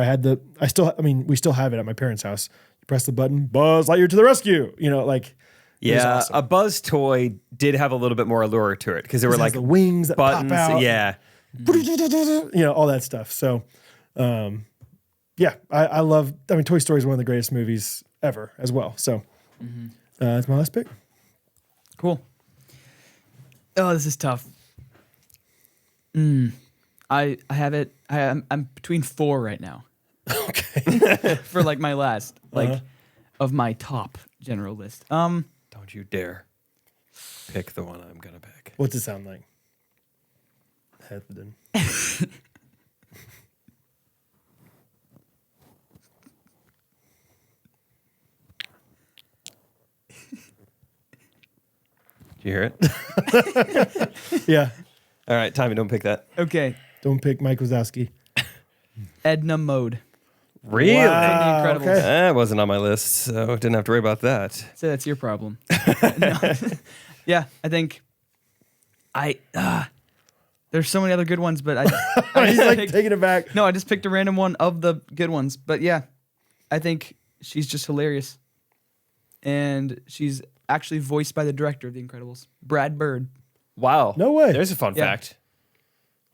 we still have it at my parents' house. You press the button, Buzz Lightyear to the rescue. You know, like yeah, awesome. a Buzz toy did have a little bit more allure to it because there were like the wings that buttons, pop out. yeah, you know, all that stuff. So, yeah, I love. I mean, Toy Story is one of the greatest movies ever as well. So, that's my last pick. Cool. Oh, this is tough. I have it. I'm between 4 right now. Okay. For like my last of my top general list. Don't you dare pick the one I'm gonna pick. What's it sound like? Did you hear it? Yeah. All right, Timon, don't pick that. Okay. Don't pick Mike Wazowski. Edna Mode. Really? Wow, From The Incredibles. okay. That wasn't on my list, so didn't have to worry about that. So that's your problem. No. Yeah, I think there's so many other good ones, but I He's just like picked- taking it back. No, I just picked a random one of the good ones. But yeah, I think she's just hilarious. And she's actually voiced by the director of The Incredibles, Brad Bird. Wow. No way. There's a fun Yeah. fact.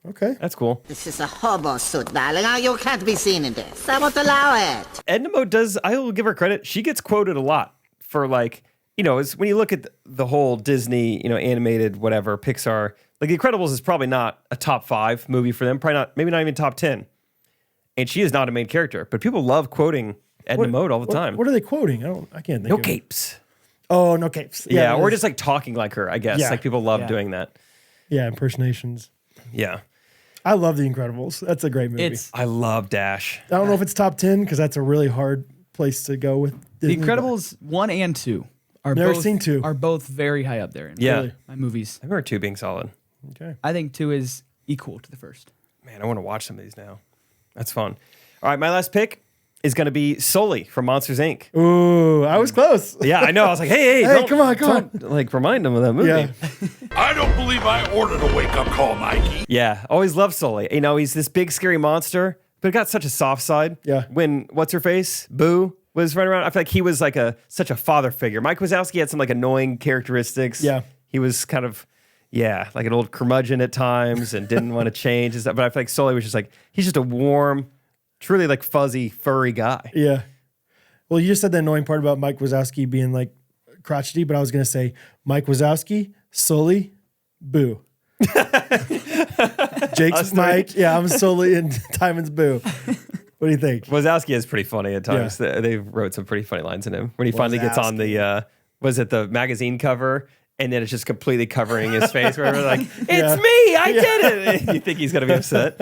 Okay. That's cool. This is a hobo suit, darling. You can't be seen in this. I won't allow it. Edna Mode does, I will give her credit, she gets quoted a lot for like, you know, it's, when you look at the whole Disney, you know, animated, whatever, Pixar, like The Incredibles is probably not a top 5 movie for them, probably not, maybe not even top 10. And she is not a main character, but people love quoting Edna Mode all the time. What are they quoting? I can't think No of it. capes. Oh, no capes. Yeah, or it is. just like talking like her, I guess. Yeah. Like people love Yeah. doing that. Yeah, impersonations. Yeah. I love The Incredibles. That's a great movie. It's I love Dash. I don't know if it's top 10 because that's a really hard place to go with Disney, The Incredibles 1 and 2 are Never both seen 2. are both very high up there in Yeah. my movies. I remember 2 being solid. but- Okay. I think 2 is equal to the first. Man, I want to watch some of these now. That's fun. All right, my last pick. is going to be Sully from Monsters Inc. Ooh, I was close. Yeah, I know. I was like, hey, Hey, come on. Like, remind him of that movie. Yeah. I don't believe I ordered a wake-up call, Mikey. Yeah, always loved Sully. You know, he's this big, scary monster, but got such a soft side. Yeah. When, what's-her-face, Boo, was running around, I feel like he was like such a father figure. Mike Wazowski had some like annoying characteristics. Yeah. He was kind of, like an old curmudgeon at times and didn't want to change and stuff. But I feel like Sully was just like, he's just a warm, truly like fuzzy, furry guy. Yeah. Well, you just said the annoying part about Mike Wazowski being like crotchety, but I was going to say Mike Wazowski, Sully, Boo. Jake's Mike. Yeah, I'm Sully and Timon's Boo. What do you think? Wazowski is pretty funny at times. Yeah. They wrote some pretty funny lines in him. When he finally gets on the, the magazine cover, and then it's just completely covering his face. Where we're like, it's me, I did it. You think he's going to be upset.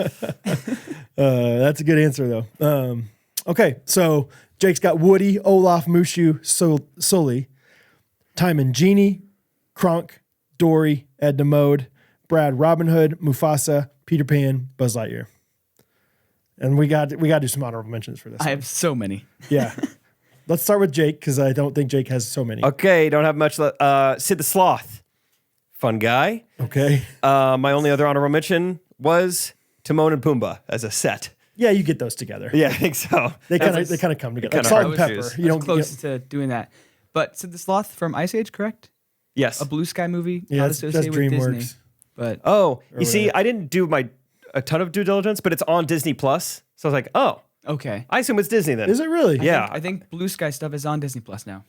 That's a good answer, though. Okay, so Jake's got Woody, Olaf, Mushu, Sully, Timon, Genie, Kronk, Dory, Edna Mode, Brad, Robin Hood, Mufasa, Peter Pan, Buzz Lightyear. And we got to do some honorable mentions for this. I have so many. Yeah. Let's start with Jake, because I don't think Jake has so many. Okay, don't have much left. Sid the Sloth. Fun guy. Okay. My only other honorable mention was Timon and Pumbaa as a set. Yeah, you get those together. Yeah, I think so. They kind of come together. Like kinda salt hard and to pepper. choose. You don't Close to doing that. But Sid the Sloth from Ice Age, correct? Yes. A Blue Sky movie, Yeah, not that's associated with DreamWorks. Disney. But you see, I didn't do a ton of due diligence, but it's on Disney Plus. So I was like, oh, okay. I assume it's Disney then. Is it really? Yeah. I think Blue Sky stuff is on Disney Plus now.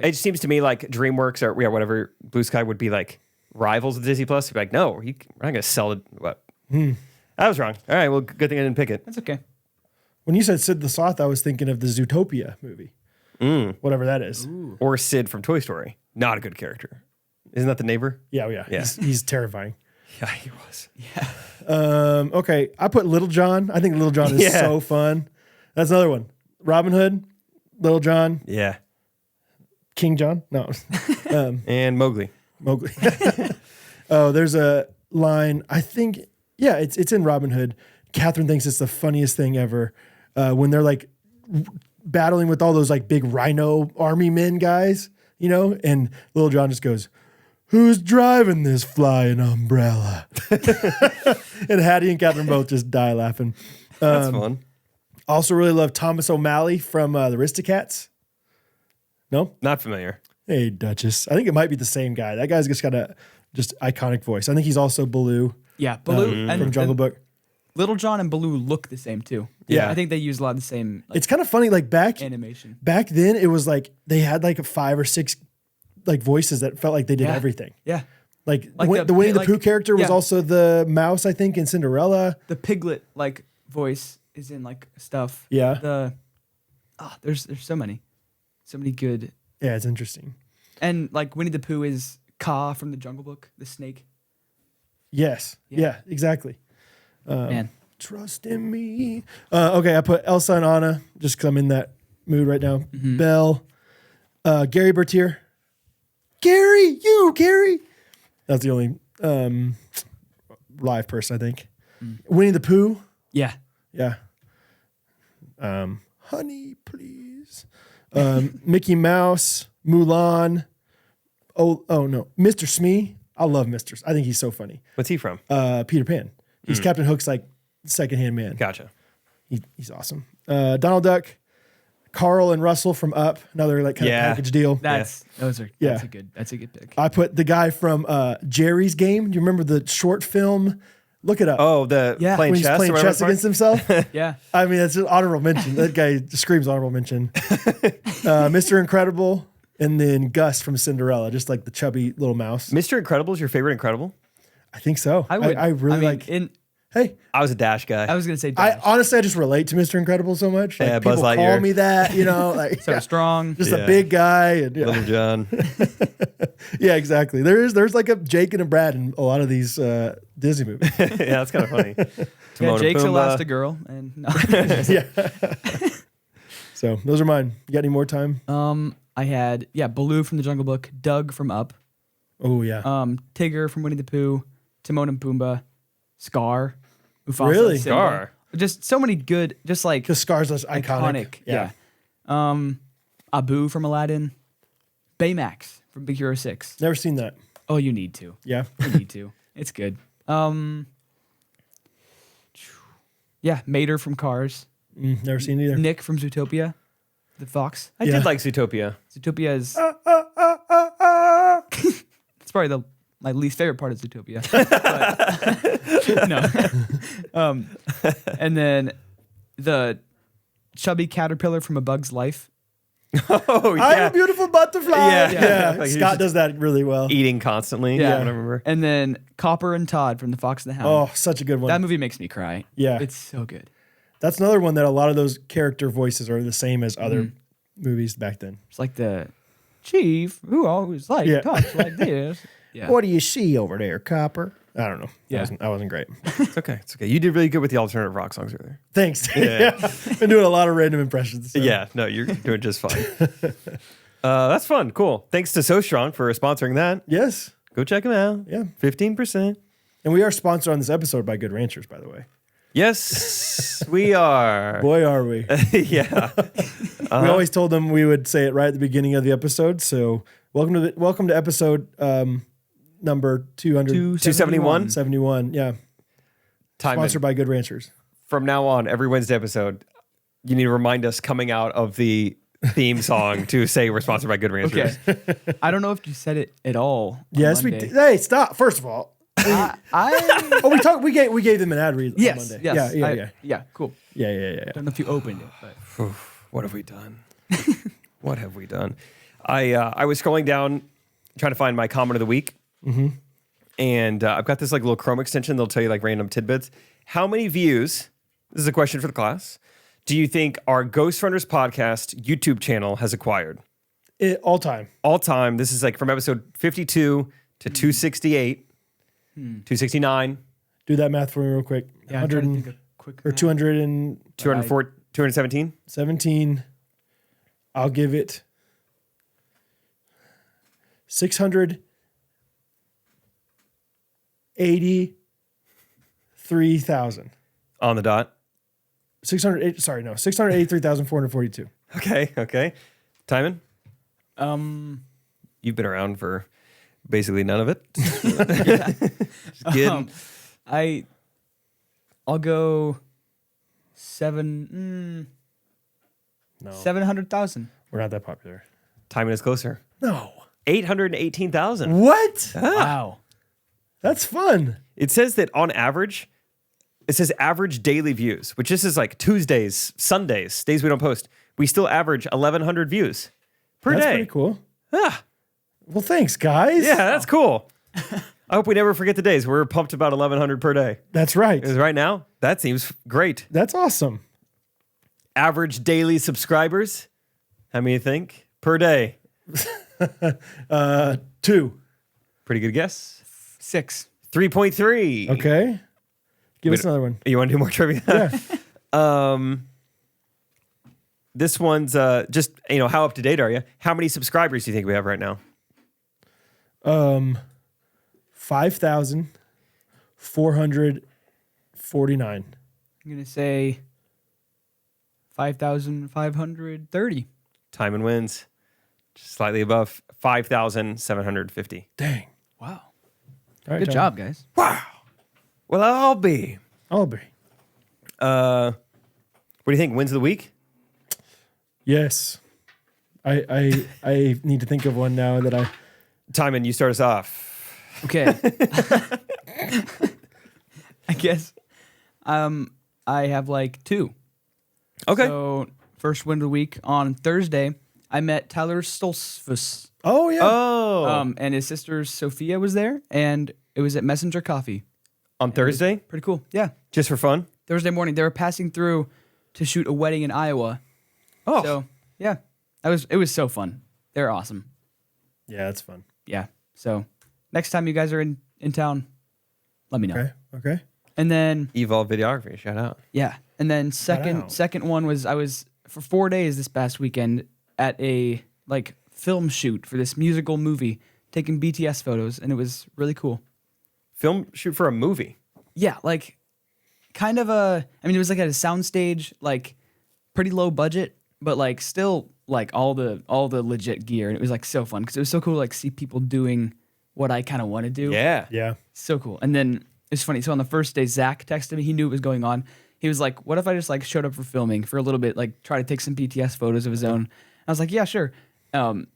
It seems to me like DreamWorks or whatever Blue Sky would be like rivals of Disney Plus. You'd be like, no, we're not going to sell it. What? I was wrong. All right, well, good thing I didn't pick it. That's okay. When you said Sid the Sloth, I was thinking of the Zootopia movie. Whatever that is. Or Sid from Toy Story. Not a good character. Isn't that the neighbor? Yeah. He's terrifying. Yeah, he was. Okay, I put Little John. I think Little John is so fun. That's another one. Robin Hood, Little John, Yeah. King John. No, And Mowgli. Mowgli. Oh, there's a line. I think, it's in Robin Hood. Catherine thinks it's the funniest thing ever when they're like battling with all those like big rhino army men guys, and Little John just goes, "Who's driving this flying umbrella?" And Hattie and Catherine both just die laughing. That's fun. Also really love Thomas O'Malley from the Aristocats. No? Not familiar. Hey, Duchess. I think it might be the same guy. That guy's just got a just iconic voice. I think he's also Baloo. Yeah, Baloo and from Jungle Book. Little John and Baloo look the same too. Yeah. I think they use a lot of the same. It's kind of funny. Like animation. Back then, it was like they had like 5 or 6 like voices that felt like they did everything. Yeah. Like the Winnie the Pooh character was also the mouse, I think, in Cinderella. The piglet like voice is in like stuff. Yeah. There's so many good. Yeah, it's interesting. And like Winnie the Pooh is Kaa from the Jungle Book, the snake. Yes. Yeah, exactly. Man. Trust in me. Okay, I put Elsa and Anna just because I'm in that mood right now. Belle, Gary Bertier. Gary. That's the only live person, I think. Winnie the Pooh. Yeah. Yeah. Honey, please. Mickey Mouse, Mulan. Oh no, Mr. Smee. I love Mr. I think he's so funny. What's he from? Peter Pan. He's Captain Hook's like secondhand man. Gotcha. He's awesome. Donald Duck, Carl and Russell from Up. Another like kind of package deal. That's a good pick. I put the guy from Jerry's Game. Do you remember the short film? Look it up. Oh, playing when he's chess. playing chess against himself. Yeah. I mean, that's an honorable mention. That guy screams honorable mention. Mr. Incredible, and then Gus from Cinderella, just like the chubby little mouse. Mr. Incredible is your favorite Incredible? I think so. I really like. Hey, I was a Dash guy. I was gonna say Dash. Honestly, I just relate to Mr. Incredible so much. Like, yeah, people Buzz Lightyear. call me that, like so strong. Just a big guy. And, Little John. Yeah, exactly. There's like a Jake and a Brad in a lot of these Disney movies. Yeah, that's kind of funny. Yeah, Jake's Elastigirl, and no. Yeah. So those are mine. You got any more time? I had Baloo from the Jungle Book, Doug from Up. Oh yeah. Tigger from Winnie the Pooh, Timon and Pumbaa, Scar, Mufasa, Really? Simba. Scar. Just so many good, just like Because Scar's less iconic. Yeah. Abu from Aladdin. Baymax from Big Hero 6. Never seen that. Oh, you need to. Yeah. You need to. It's good. Yeah, Mater from Cars. Never seen either. Nick from Zootopia. The fox. I did like Zootopia. Zootopia is... It's probably my least favorite part of Zootopia. No. And then the chubby caterpillar from A Bug's Life. Oh, yeah. I'm a beautiful butterfly. Yeah. Like, Scott does that really well. Eating constantly. Yeah. I remember. And then Copper and Todd from The Fox and the Hound. Oh, such a good one. That movie makes me cry. Yeah. It's so good. That's another one that a lot of those character voices are the same as other movies back then. It's like the chief who always talks like this. Yeah. What do you see over there, Copper? I don't know. Yeah. That wasn't great. It's okay. It's okay. You did really good with the alternative rock songs earlier. Thanks. Yeah. Been doing a lot of random impressions. So. Yeah. No, you're doing just fine. That's fun. Cool. Thanks to So Strong for sponsoring that. Yes. Go check them out. Yeah. 15%. And we are sponsored on this episode by Good Ranchers, by the way. Yes, we are. Boy, are we. Yeah. We always told them we would say it right at the beginning of the episode. So welcome to episode number 271. 71. Yeah. Timon. Sponsored by Good Ranchers. From now on, every Wednesday episode, you need to remind us coming out of the theme song to say we're sponsored by Good Ranchers. Okay. I don't know if you said it at all. Yes, we did. Hey, stop. First of all. We gave them an ad read on Yes. Monday. Yes. Yeah, cool. Yeah. Don't know if you opened it, but What have we done? What have we done? I was scrolling down trying to find my comment of the week. And I've got this like little Chrome extension that'll tell you like random tidbits. How many views, this is a question for the class, do you think our Ghostrunners podcast YouTube channel has acquired? All time. All time. This is like from episode 52 to 268, 269. Do that math for me real quick. yeah, I'm trying to think of quick. Or 200 and 204, 217? 17. I'll give it 683,000. On the dot. 683,442. Okay. Timon? You've been around for basically none of it. Just kidding. I'll go 700,000. We're not that popular. Timon is closer. No. 818,000. What? Wow. That's fun. It says that on average, it says average daily views, which this is like Tuesdays, Sundays, days we don't post. We still average 1,100 views per That's day. pretty cool. Ah, Well, thanks, guys. yeah, that's cool. I hope we never forget the days. We're pumped about 1,100 per day. That's right. Because right now, that seems great. That's awesome. Average daily subscribers, how many you think? Per day. 2. Pretty good guess. 6. 3.3. Okay. Give us another one. You want to do more trivia? Yeah. This one's just, how up to date are you? How many subscribers do you think we have right now? 5,449. I'm going to say 5,530. Timon wins. Just slightly above 5,750. Dang. Wow. All right, Good John. job, guys. Wow. Well, I'll be. I'll be. What do you think? Wins of the week? Yes. I need to think of one now that I. Timon, you start us off. Okay. I guess I have like 2. Okay. So first win of the week on Thursday, I met Tyler Stoltzfus. Oh, yeah. Oh. And his sister Sophia was there, and it was at Messenger Coffee. On Thursday? Pretty cool. Yeah. Just for fun? Thursday morning, they were passing through to shoot a wedding in Iowa. Oh. So yeah, it was so fun. They're awesome. Yeah, that's fun. Yeah. So next time you guys are in town, let me know. Okay. And then Evolve Videography, shout out. yeah, and then out. second one was I was for 4 days this past weekend at a like film shoot for this musical movie, taking BTS photos, and it was really cool. Film shoot for a movie. Yeah, like kind of it was like at a soundstage, like pretty low budget, but like still like all the legit gear. And it was like so fun because it was so cool to like see people doing what I kind of want to do. Yeah. Yeah. So cool. And then it's funny. So on the first day, Zach texted me. He knew what was going on. He was like, what if I just like showed up for filming for a little bit, like try to take some BTS photos of his own? I was like, yeah, sure.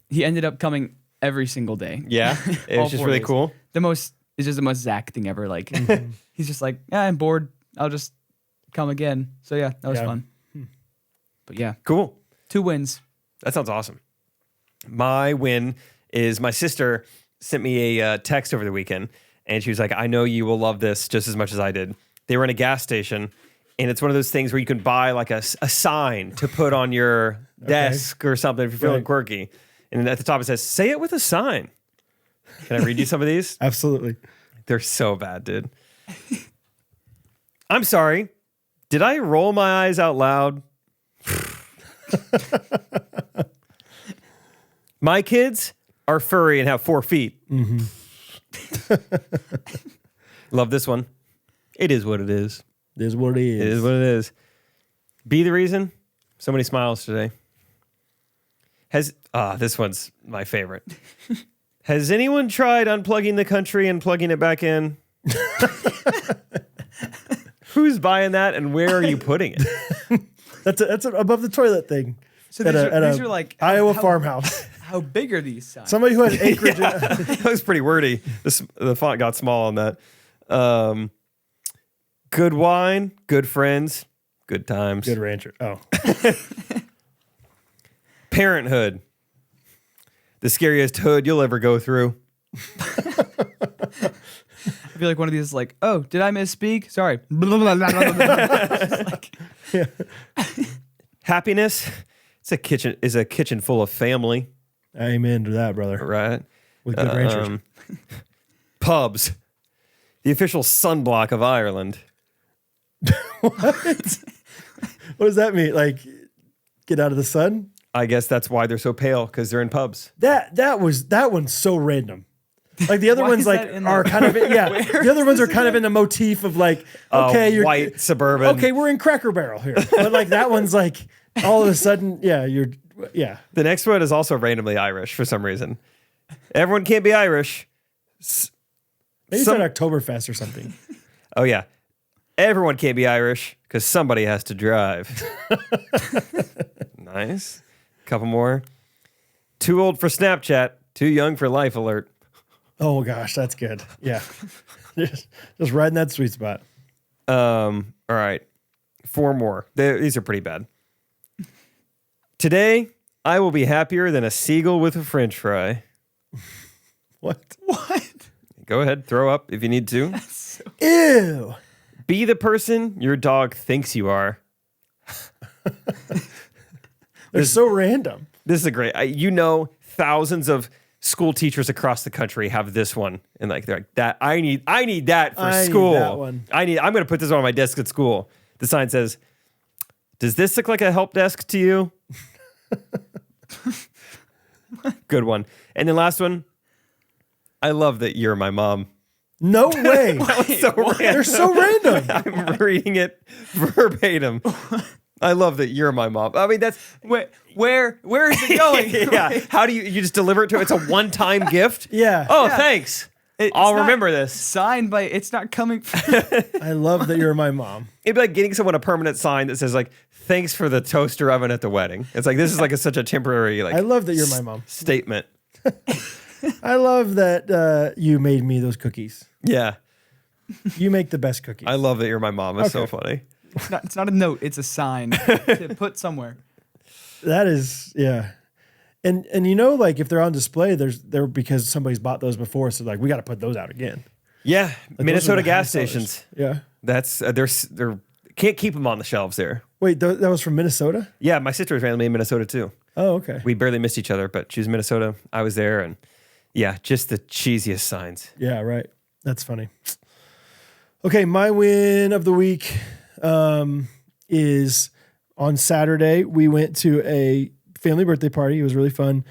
He ended up coming every single day. Yeah. It was just really cool. It's just the most Zach thing ever. Like he's just like, yeah, I'm bored. I'll just come again. So yeah, that was fun. But yeah. Cool. 2 wins. That sounds awesome. My win is my sister sent me a text over the weekend, and she was like, I know you will love this just as much as I did. They were in a gas station, and it's one of those things where you can buy like a sign to put on your desk or something if you're feeling quirky. And at the top it says, say it with a sign. Can I read you some of these? Absolutely. They're so bad, dude. I'm sorry. Did I roll my eyes out loud? My kids are furry and have 4 feet. Love this one. It is what it is. It is what it is. It is what it is. Be the reason. So many smiles today. This one's my favorite. Has anyone tried unplugging the country and plugging it back in? Who's buying that and where are you putting it? That's above the toilet thing. So these are like Iowa farmhouse. How big are these signs? Somebody who has acreage. That was pretty wordy. The font got small on that. Good wine, good friends, good times. Good rancher. Oh. Parenthood. The scariest hood you'll ever go through. I feel like one of these is like, oh, did I misspeak? Sorry. Happiness. Is a kitchen full of family. Amen to that, brother. Right. With good ranchers. Pubs. The official sunblock of Ireland. What? What does that mean? Like, get out of the sun? I guess that's why they're so pale, because they're in pubs. That one's so random. Like the other ones like are kind of the other ones are kind of in the motif of like, okay, you're white suburban. Okay, we're in Cracker Barrel here. But like that one's like all of a sudden, The next one is also randomly Irish for some reason. Everyone can't be Irish. Maybe it's an Oktoberfest or something. Oh yeah. Everyone can't be Irish because somebody has to drive. Nice. Couple more. Too old for Snapchat, too young for Life Alert. Oh gosh, that's good. Yeah. just right in that sweet spot. All right. 4 more. These are pretty bad. Today, I will be happier than a seagull with a French fry. What? Go ahead, throw up if you need to. Ew. Be the person your dog thinks you are. They're so random. This is a great. Thousands of school teachers across the country have this one, and like they're like that. I need that for school. Need that one. I'm going to put this on my desk at school. The sign says, "Does this look like a help desk to you?" Good one. And then last one. I love that you're my mom. No way. They're so random. I'm reading it verbatim. I love that you're my mom. I mean, that's where is it going? Yeah. How do you just deliver it to her? It's a one-time gift? Yeah. Oh, Yeah. thanks. It's I'll not remember this. Signed by, it's not coming. I love that you're my mom. It'd be like getting someone a permanent sign that says like, thanks for the toaster oven at the wedding. It's like, this is like such a temporary like. I love that you're my mom. Statement. I love that you made me those cookies. Yeah. You make the best cookies. I love that you're my mom. It's so funny. It's not a note. It's a sign to put somewhere. That is, yeah. And like if they're on display, they're because somebody's bought those before. So like, we got to put those out again. Yeah. Like, Minnesota the gas high sellers. stations. Yeah. That's, they're can't keep them on the shelves there. Wait, that was from Minnesota? Yeah. My sister was randomly in Minnesota too. Oh, okay. We barely missed each other, but she was in Minnesota. I was there, and yeah, just the cheesiest signs. Yeah, right. That's funny. Okay, my win of the week is on Saturday. We went to a family birthday party. It was really fun.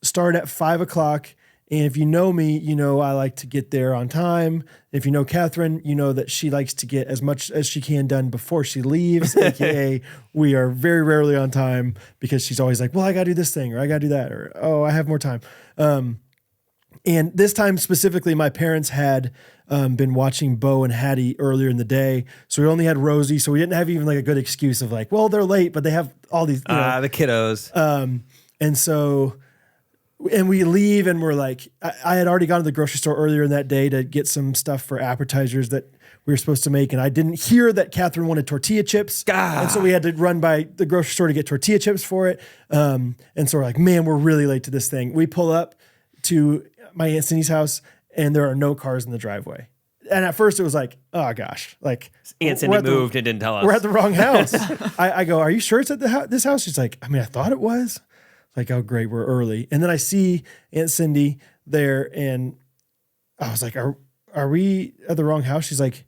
Started at 5:00, And if you know me, you know I like to get there on time. If you know Catherine, you know that she likes to get as much as she can done before she leaves, aka we are very rarely on time because she's always like, well, I got to do this thing or I got to do that or, oh, I have more time. And this time specifically, my parents had been watching Bo and Hattie earlier in the day. So we only had Rosie. So we didn't have even like a good excuse of like, well, they're late, but they have all these. The kiddos. And so, and we leave and we're like, I had already gone to the grocery store earlier in that day to get some stuff for appetizers that we were supposed to make. And I didn't hear that Catherine wanted tortilla chips. And so we had to run by the grocery store to get tortilla chips for it. And so we're like, man, we're really late to this thing. We pull up to my Aunt Cindy's house and there are no cars in the driveway. And at first it was like, oh gosh, like Aunt Cindy moved and didn't tell us. We're at the wrong house. I go, are you sure it's at this house? She's like, I mean, I thought it was. Like, oh great, we're early. And then I see Aunt Cindy there and I was like, are we at the wrong house? She's like,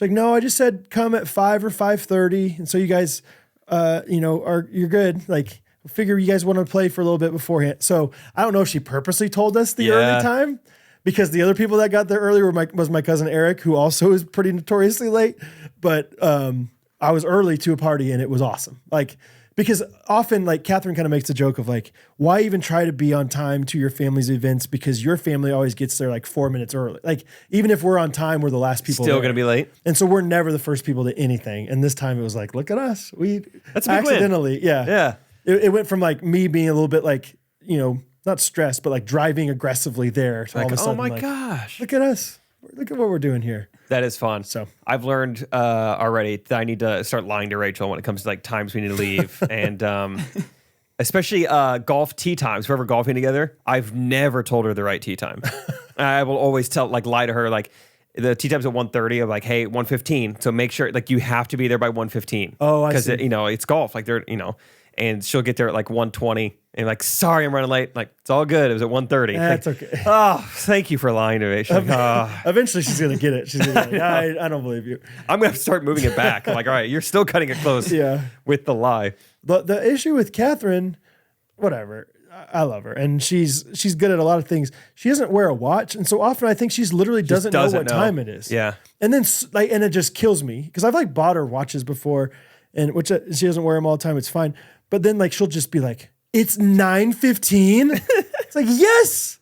no, I just said come at 5 or 5:30. And so you guys, you're good. Like, figure you guys want to play for a little bit beforehand. So I don't know if she purposely told us the early time because the other people that got there early was my cousin Eric, who also is pretty notoriously late. But I was early to a party and it was awesome. Like, because often like Catherine kind of makes a joke of like, why even try to be on time to your family's events? Because your family always gets there like 4 minutes early. Like even if we're on time, we're the last people. Still going to be late. And so we're never the first people to anything. And this time it was like, look at us. That's a big accidentally. Win. Yeah. Yeah. It went from like me being a little bit like, not stressed, but like driving aggressively there. To like, all of a sudden, oh my like, gosh, look at us. Look at what we're doing here. That is fun. So I've learned already that I need to start lying to Rachel when it comes to like times we need to leave. And especially golf tee times. Wherever golfing together, I've never told her the right tee time. I will always lie to her like, the tee time's at 1:30. I'm like, hey, 1:15. So make sure like you have to be there by 1:15. Oh, I see. Because it's golf. Like they're and she'll get there at like 1:20 and like, sorry, I'm running late. Like it's all good. It was at 1:30. That's like, okay. Oh, thank you for lying to me. She's like, Eventually she's gonna get it. She's gonna be like, I don't believe you. I'm gonna have to start moving it back. I'm like, all right, you're still cutting it close. Yeah. With the lie. The issue with Catherine, whatever. I love her, and she's good at a lot of things. She doesn't wear a watch, and so often I think she's literally doesn't know what time it is. Yeah, and then and it just kills me because I've like bought her watches before, and which she doesn't wear them all the time. It's fine, but then like she'll just be like, "It's 9:15." It's like yes.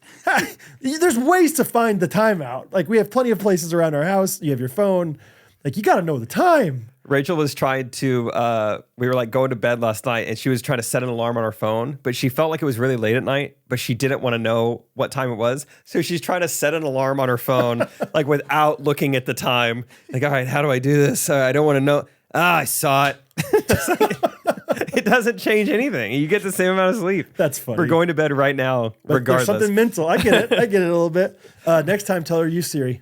There's ways to find the time out. Like we have plenty of places around our house. You have your phone. Like you got to know the time. Rachel was trying to, we were like going to bed last night and she was trying to set an alarm on her phone, but she felt like it was really late at night, but she didn't want to know what time it was. So she's trying to set an alarm on her phone, like without looking at the time. Like, all right, how do I do this? I don't want to know. I saw it. It doesn't change anything. You get the same amount of sleep. That's funny. We're going to bed right now, but regardless. There's something mental. I get it. I get it a little bit. Next time, tell her use Siri.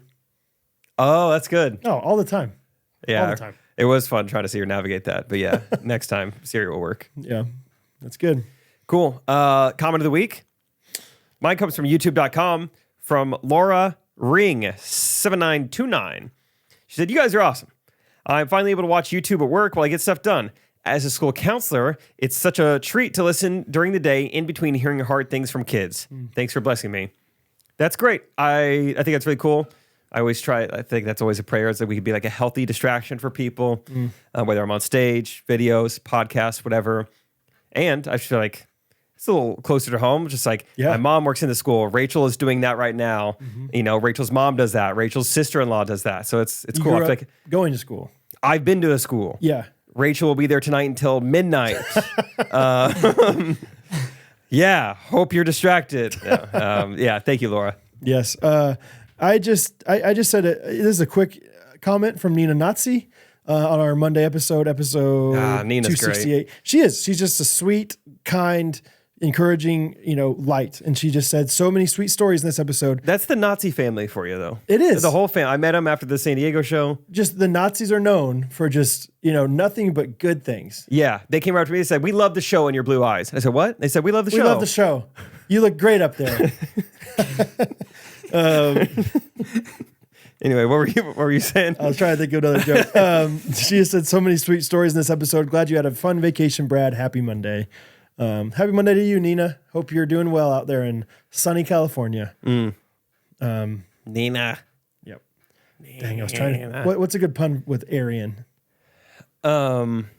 Oh, that's good. Oh, all the time. Yeah. All the time. It was fun trying to see her navigate that. But yeah, next time, Siri will work. Yeah, that's good. Cool. Comment of the week. Mine comes from youtube.com from Laura Ring 7929. She said, you guys are awesome. I'm finally able to watch YouTube at work while I get stuff done. As a school counselor, it's such a treat to listen during the day in between hearing hard things from kids. Thanks for blessing me. That's great. I think that's really cool. I think that's always a prayer, is that we could be like a healthy distraction for people, whether I'm on stage, videos, podcasts, whatever. And I feel like it's a little closer to home. Just like my mom works in the school. Rachel is doing that right now. Rachel's mom does that. Rachel's sister-in-law does that. So it's cool. I feel like going to school. I've been to a school. Yeah. Rachel will be there tonight until midnight. Yeah. Hope you're distracted. Yeah. Thank you, Laura. Yes. I just said it. This is a quick comment from Nina Nazi on our Monday episode Nina's 268. great. She is. She's just a sweet, kind, encouraging, light. And she just said so many sweet stories in this episode. That's the Nazi family for you, though. It is. The whole family. I met them after the San Diego show. Just the Nazis are known for just, nothing but good things. Yeah. They came up to me and said, we love the show and your blue eyes. I said, what? They said, we love the show. We love the show. You look great up there. Anyway, what were you saying? I was trying to think of another joke. She has said so many sweet stories in this episode. Glad you had a fun vacation, Brad. Happy Monday. Happy Monday to you, Nina. Hope you're doing well out there in sunny California. Nina. Yep. Dang, I was trying to. What's a good pun with Arian? Arian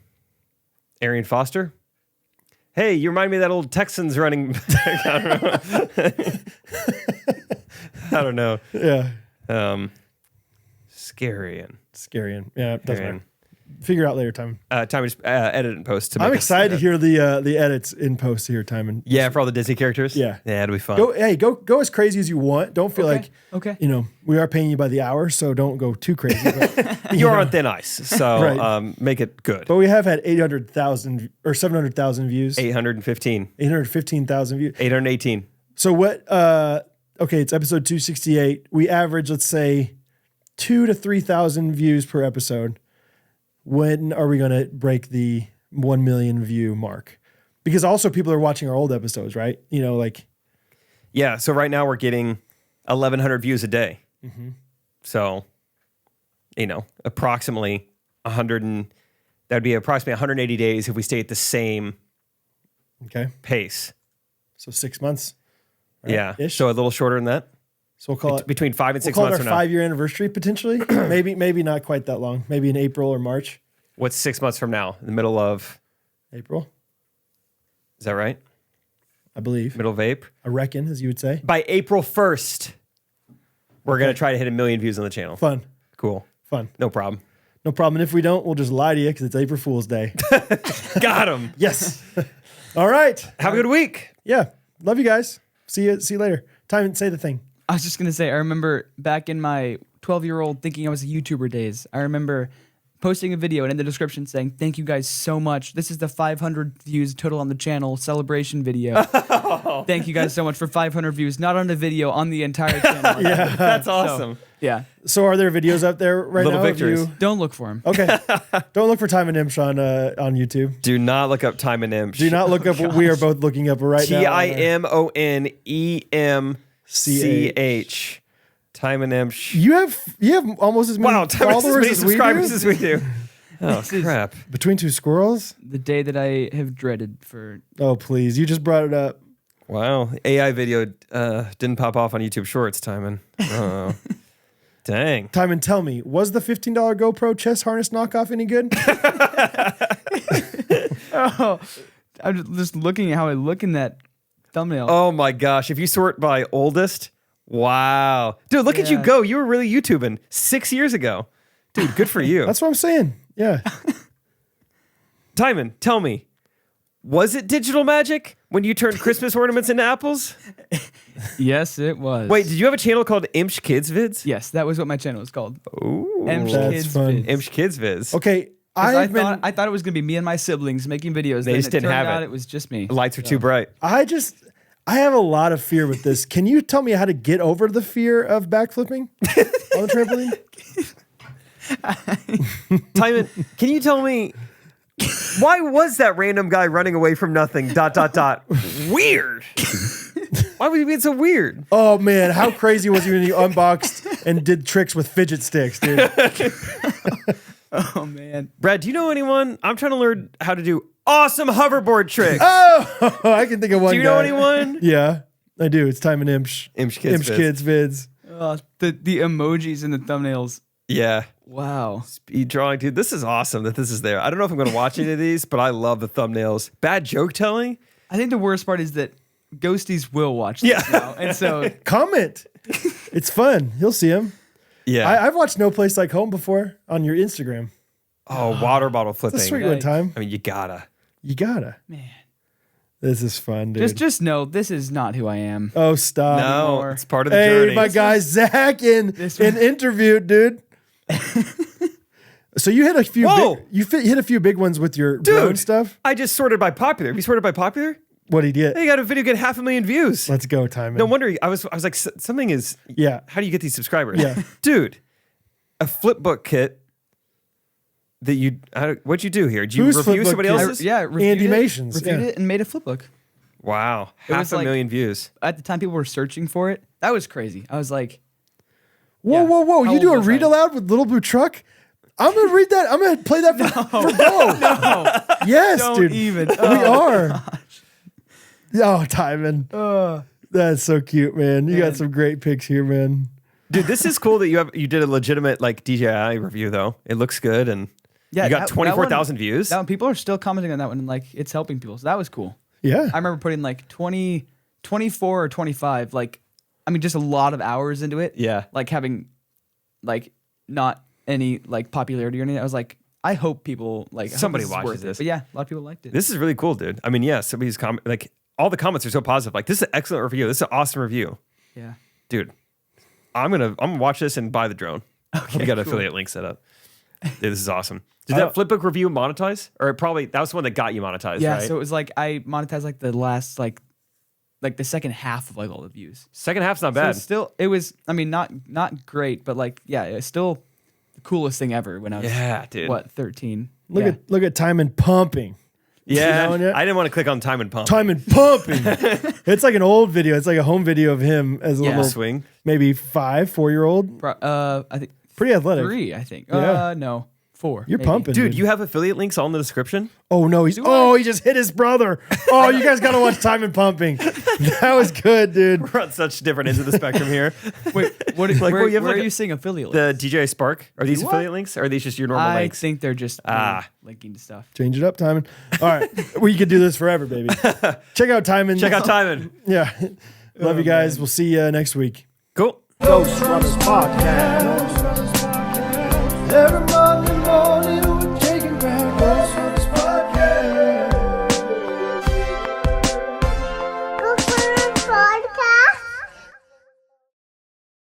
Foster. Hey, you remind me of that old Texans running back. I don't know. Yeah. Scarian. Yeah, it doesn't matter. Figure out later, Timon. Timon just edit and post. I'm excited to hear the edits in post here, Timon. Yeah, for all the Disney characters. Yeah, it'll be fun. Go as crazy as you want. Don't feel like we are paying you by the hour, so don't go too crazy. But, You're on thin ice, so make it good. But we have had 800,000 or 700,000 views. 815,000 views. 818. So what? Okay, it's episode 268. We average, let's say, 2,000 to 3,000 views per episode. When are we going to break the 1 million view mark? Because also people are watching our old episodes, right? Yeah. So right now we're getting 1,100 views a day. Mm-hmm. So, approximately 100 and that'd be approximately 180 days if we stay at the same pace. So 6 months. Right? Yeah. Ish. So a little shorter than that. So we'll call it between 5 and 6 months. We'll call it our 5-year anniversary potentially. maybe not quite that long. Maybe in April or March. What's 6 months from now? In the middle of April. Is that right? I believe. Middle of April. I reckon, as you would say. By April 1st, we're going to try to hit 1 million views on the channel. Fun. Cool. Fun. No problem. No problem. And if we don't, we'll just lie to you because it's April Fool's Day. Got him. Yes. All right. Have a good week. Yeah. Love you guys. See you later. Timon, say the thing. I was just going to say, I remember back in my 12-year-old thinking I was a YouTuber days, I remember posting a video and in the description saying, thank you guys so much. This is the 500 views total on the channel celebration video. Thank you guys so much for 500 views, not on the video, on the entire channel. Yeah. That's awesome. Yeah. So are there videos up there right Little now? victories. Don't look for them. Okay. Don't look for Timon Imsh on YouTube. Do not look up Timon Imsh. Do not look up what we are both looking up right now. TimonemCH. Timon Imsh. You have almost as many followers as subscribers as we do. Oh, crap. Between two squirrels? The day that I have dreaded for... Oh, please. You just brought it up. Wow. AI video didn't pop off on YouTube Shorts, Timon. Oh. Dang. Timon, tell me, was the $15 GoPro chest harness knockoff any good? Oh, I'm just looking at how I look in that thumbnail. Oh, my gosh. If you sort by oldest, wow. Dude, look at you go. You were really YouTubing 6 years ago. Dude, good for you. That's what I'm saying. Yeah. Timon, tell me, was it digital magic when you turned Christmas ornaments into apples? Yes, it was. Wait, did you have a channel called Imsh Kids Vids? Yes, that was what my channel was called. Ooh. Imsh That's Kids fun. Vids. Imsh Kids Vids. Okay. I thought it was going to be me and my siblings making videos. They then just didn't turned have out it. It was just me. Lights are too bright. I have a lot of fear with this. Can you tell me how to get over the fear of backflipping on the trampoline? Timon, can you tell me, why was that random guy running away from nothing, ... weird? Why was he being so weird? Oh, man. How crazy was he when you unboxed and did tricks with fidget sticks, dude? Oh, man. Brad, do you know anyone? I'm trying to learn how to do awesome hoverboard tricks. Oh, I can think of one guy. Do you know anyone? Yeah, I do. It's Timon Imsh. Imsh Kids Vids. Kids Vids. The emojis in the thumbnails. Yeah. Wow. Speed drawing, dude. This is awesome that this is there. I don't know if I'm going to watch any of these, but I love the thumbnails. Bad joke telling. I think the worst part is that ghosties will watch this now. And so comment. It's fun. You'll see them. Yeah. I've watched No Place Like Home before on your Instagram. Oh, water bottle flipping. It's a sweet one time. I mean, you gotta. Man. This is fun, dude. Just know this is not who I am. Oh, stop. No, it's part of the journey. Hey, my guy Zach in interviewed, dude. So you hit a few. Hit a few big ones with your drone stuff. I just sorted by popular. Have you sorted by popular? What he did? Hey, you got a video get 500,000 views. Let's go, Timon. No wonder I was like, something is. Yeah. How do you get these subscribers? Yeah, dude, a flipbook kit. That you, what'd you do here? Did you review somebody else's? Animations. Reviewed it and made a flipbook. Wow, It was 500,000 views. At the time, people were searching for it. That was crazy. I was like, whoa! How You do old a was read I? aloud with Little Blue Truck? I'm gonna read that. I'm gonna play that for Bo. no, Yes, don't dude. even. We are. Oh, Timon. That's so cute, man. You got some great pics here, man. Dude, this is cool that you did a legitimate like DJI review though. It looks good and you got 24,000 views. That one, people are still commenting on that one and like it's helping people. So that was cool. Yeah. I remember putting like 24 or 25, like, I mean, just a lot of hours into it. Yeah. Like having like not any like popularity or anything. I was like, I hope people like somebody watches watches this. But yeah, a lot of people liked it. This is really cool, dude. I mean, yeah, somebody's like all the comments are so positive. Like, this is an excellent review. This is an awesome review. Yeah. Dude, I'm gonna watch this and buy the drone. Okay, we got an cool. affiliate link set up. Dude, this is awesome. Did that Flipbook review monetize? Or probably that was the one that got you monetized, yeah, right? so it was like I monetized like the last like the second half of like all the views. Second half's not So bad. it's still it was I mean not great, but like yeah, it's still the coolest thing ever when I was dude. what 13. Look at Timon pumping. Yeah, You know, I didn't want to click on Timon Pump. Timon pumping. It's like an old video. It's like a home video of him as a little swing. Maybe 4-year-old. I think Pretty athletic. 3, I think. Yeah. No, 4. You're maybe. pumping, Dude, you have affiliate links all in the description? Oh no, he just hit his brother. Oh, you guys gotta watch Timon pumping. That was good, dude. We're on such different ends of the spectrum here. Wait, where are you seeing affiliate The links? DJI Spark? Are these affiliate links? Or are these just your normal I links? think they're just linking to stuff. Change it up, Timon. All right, we could do this forever, baby. Check out Timon. Check out Timon. Yeah, love you guys. We'll see you next week. Cool. Ghostrunners podcast. Everybody.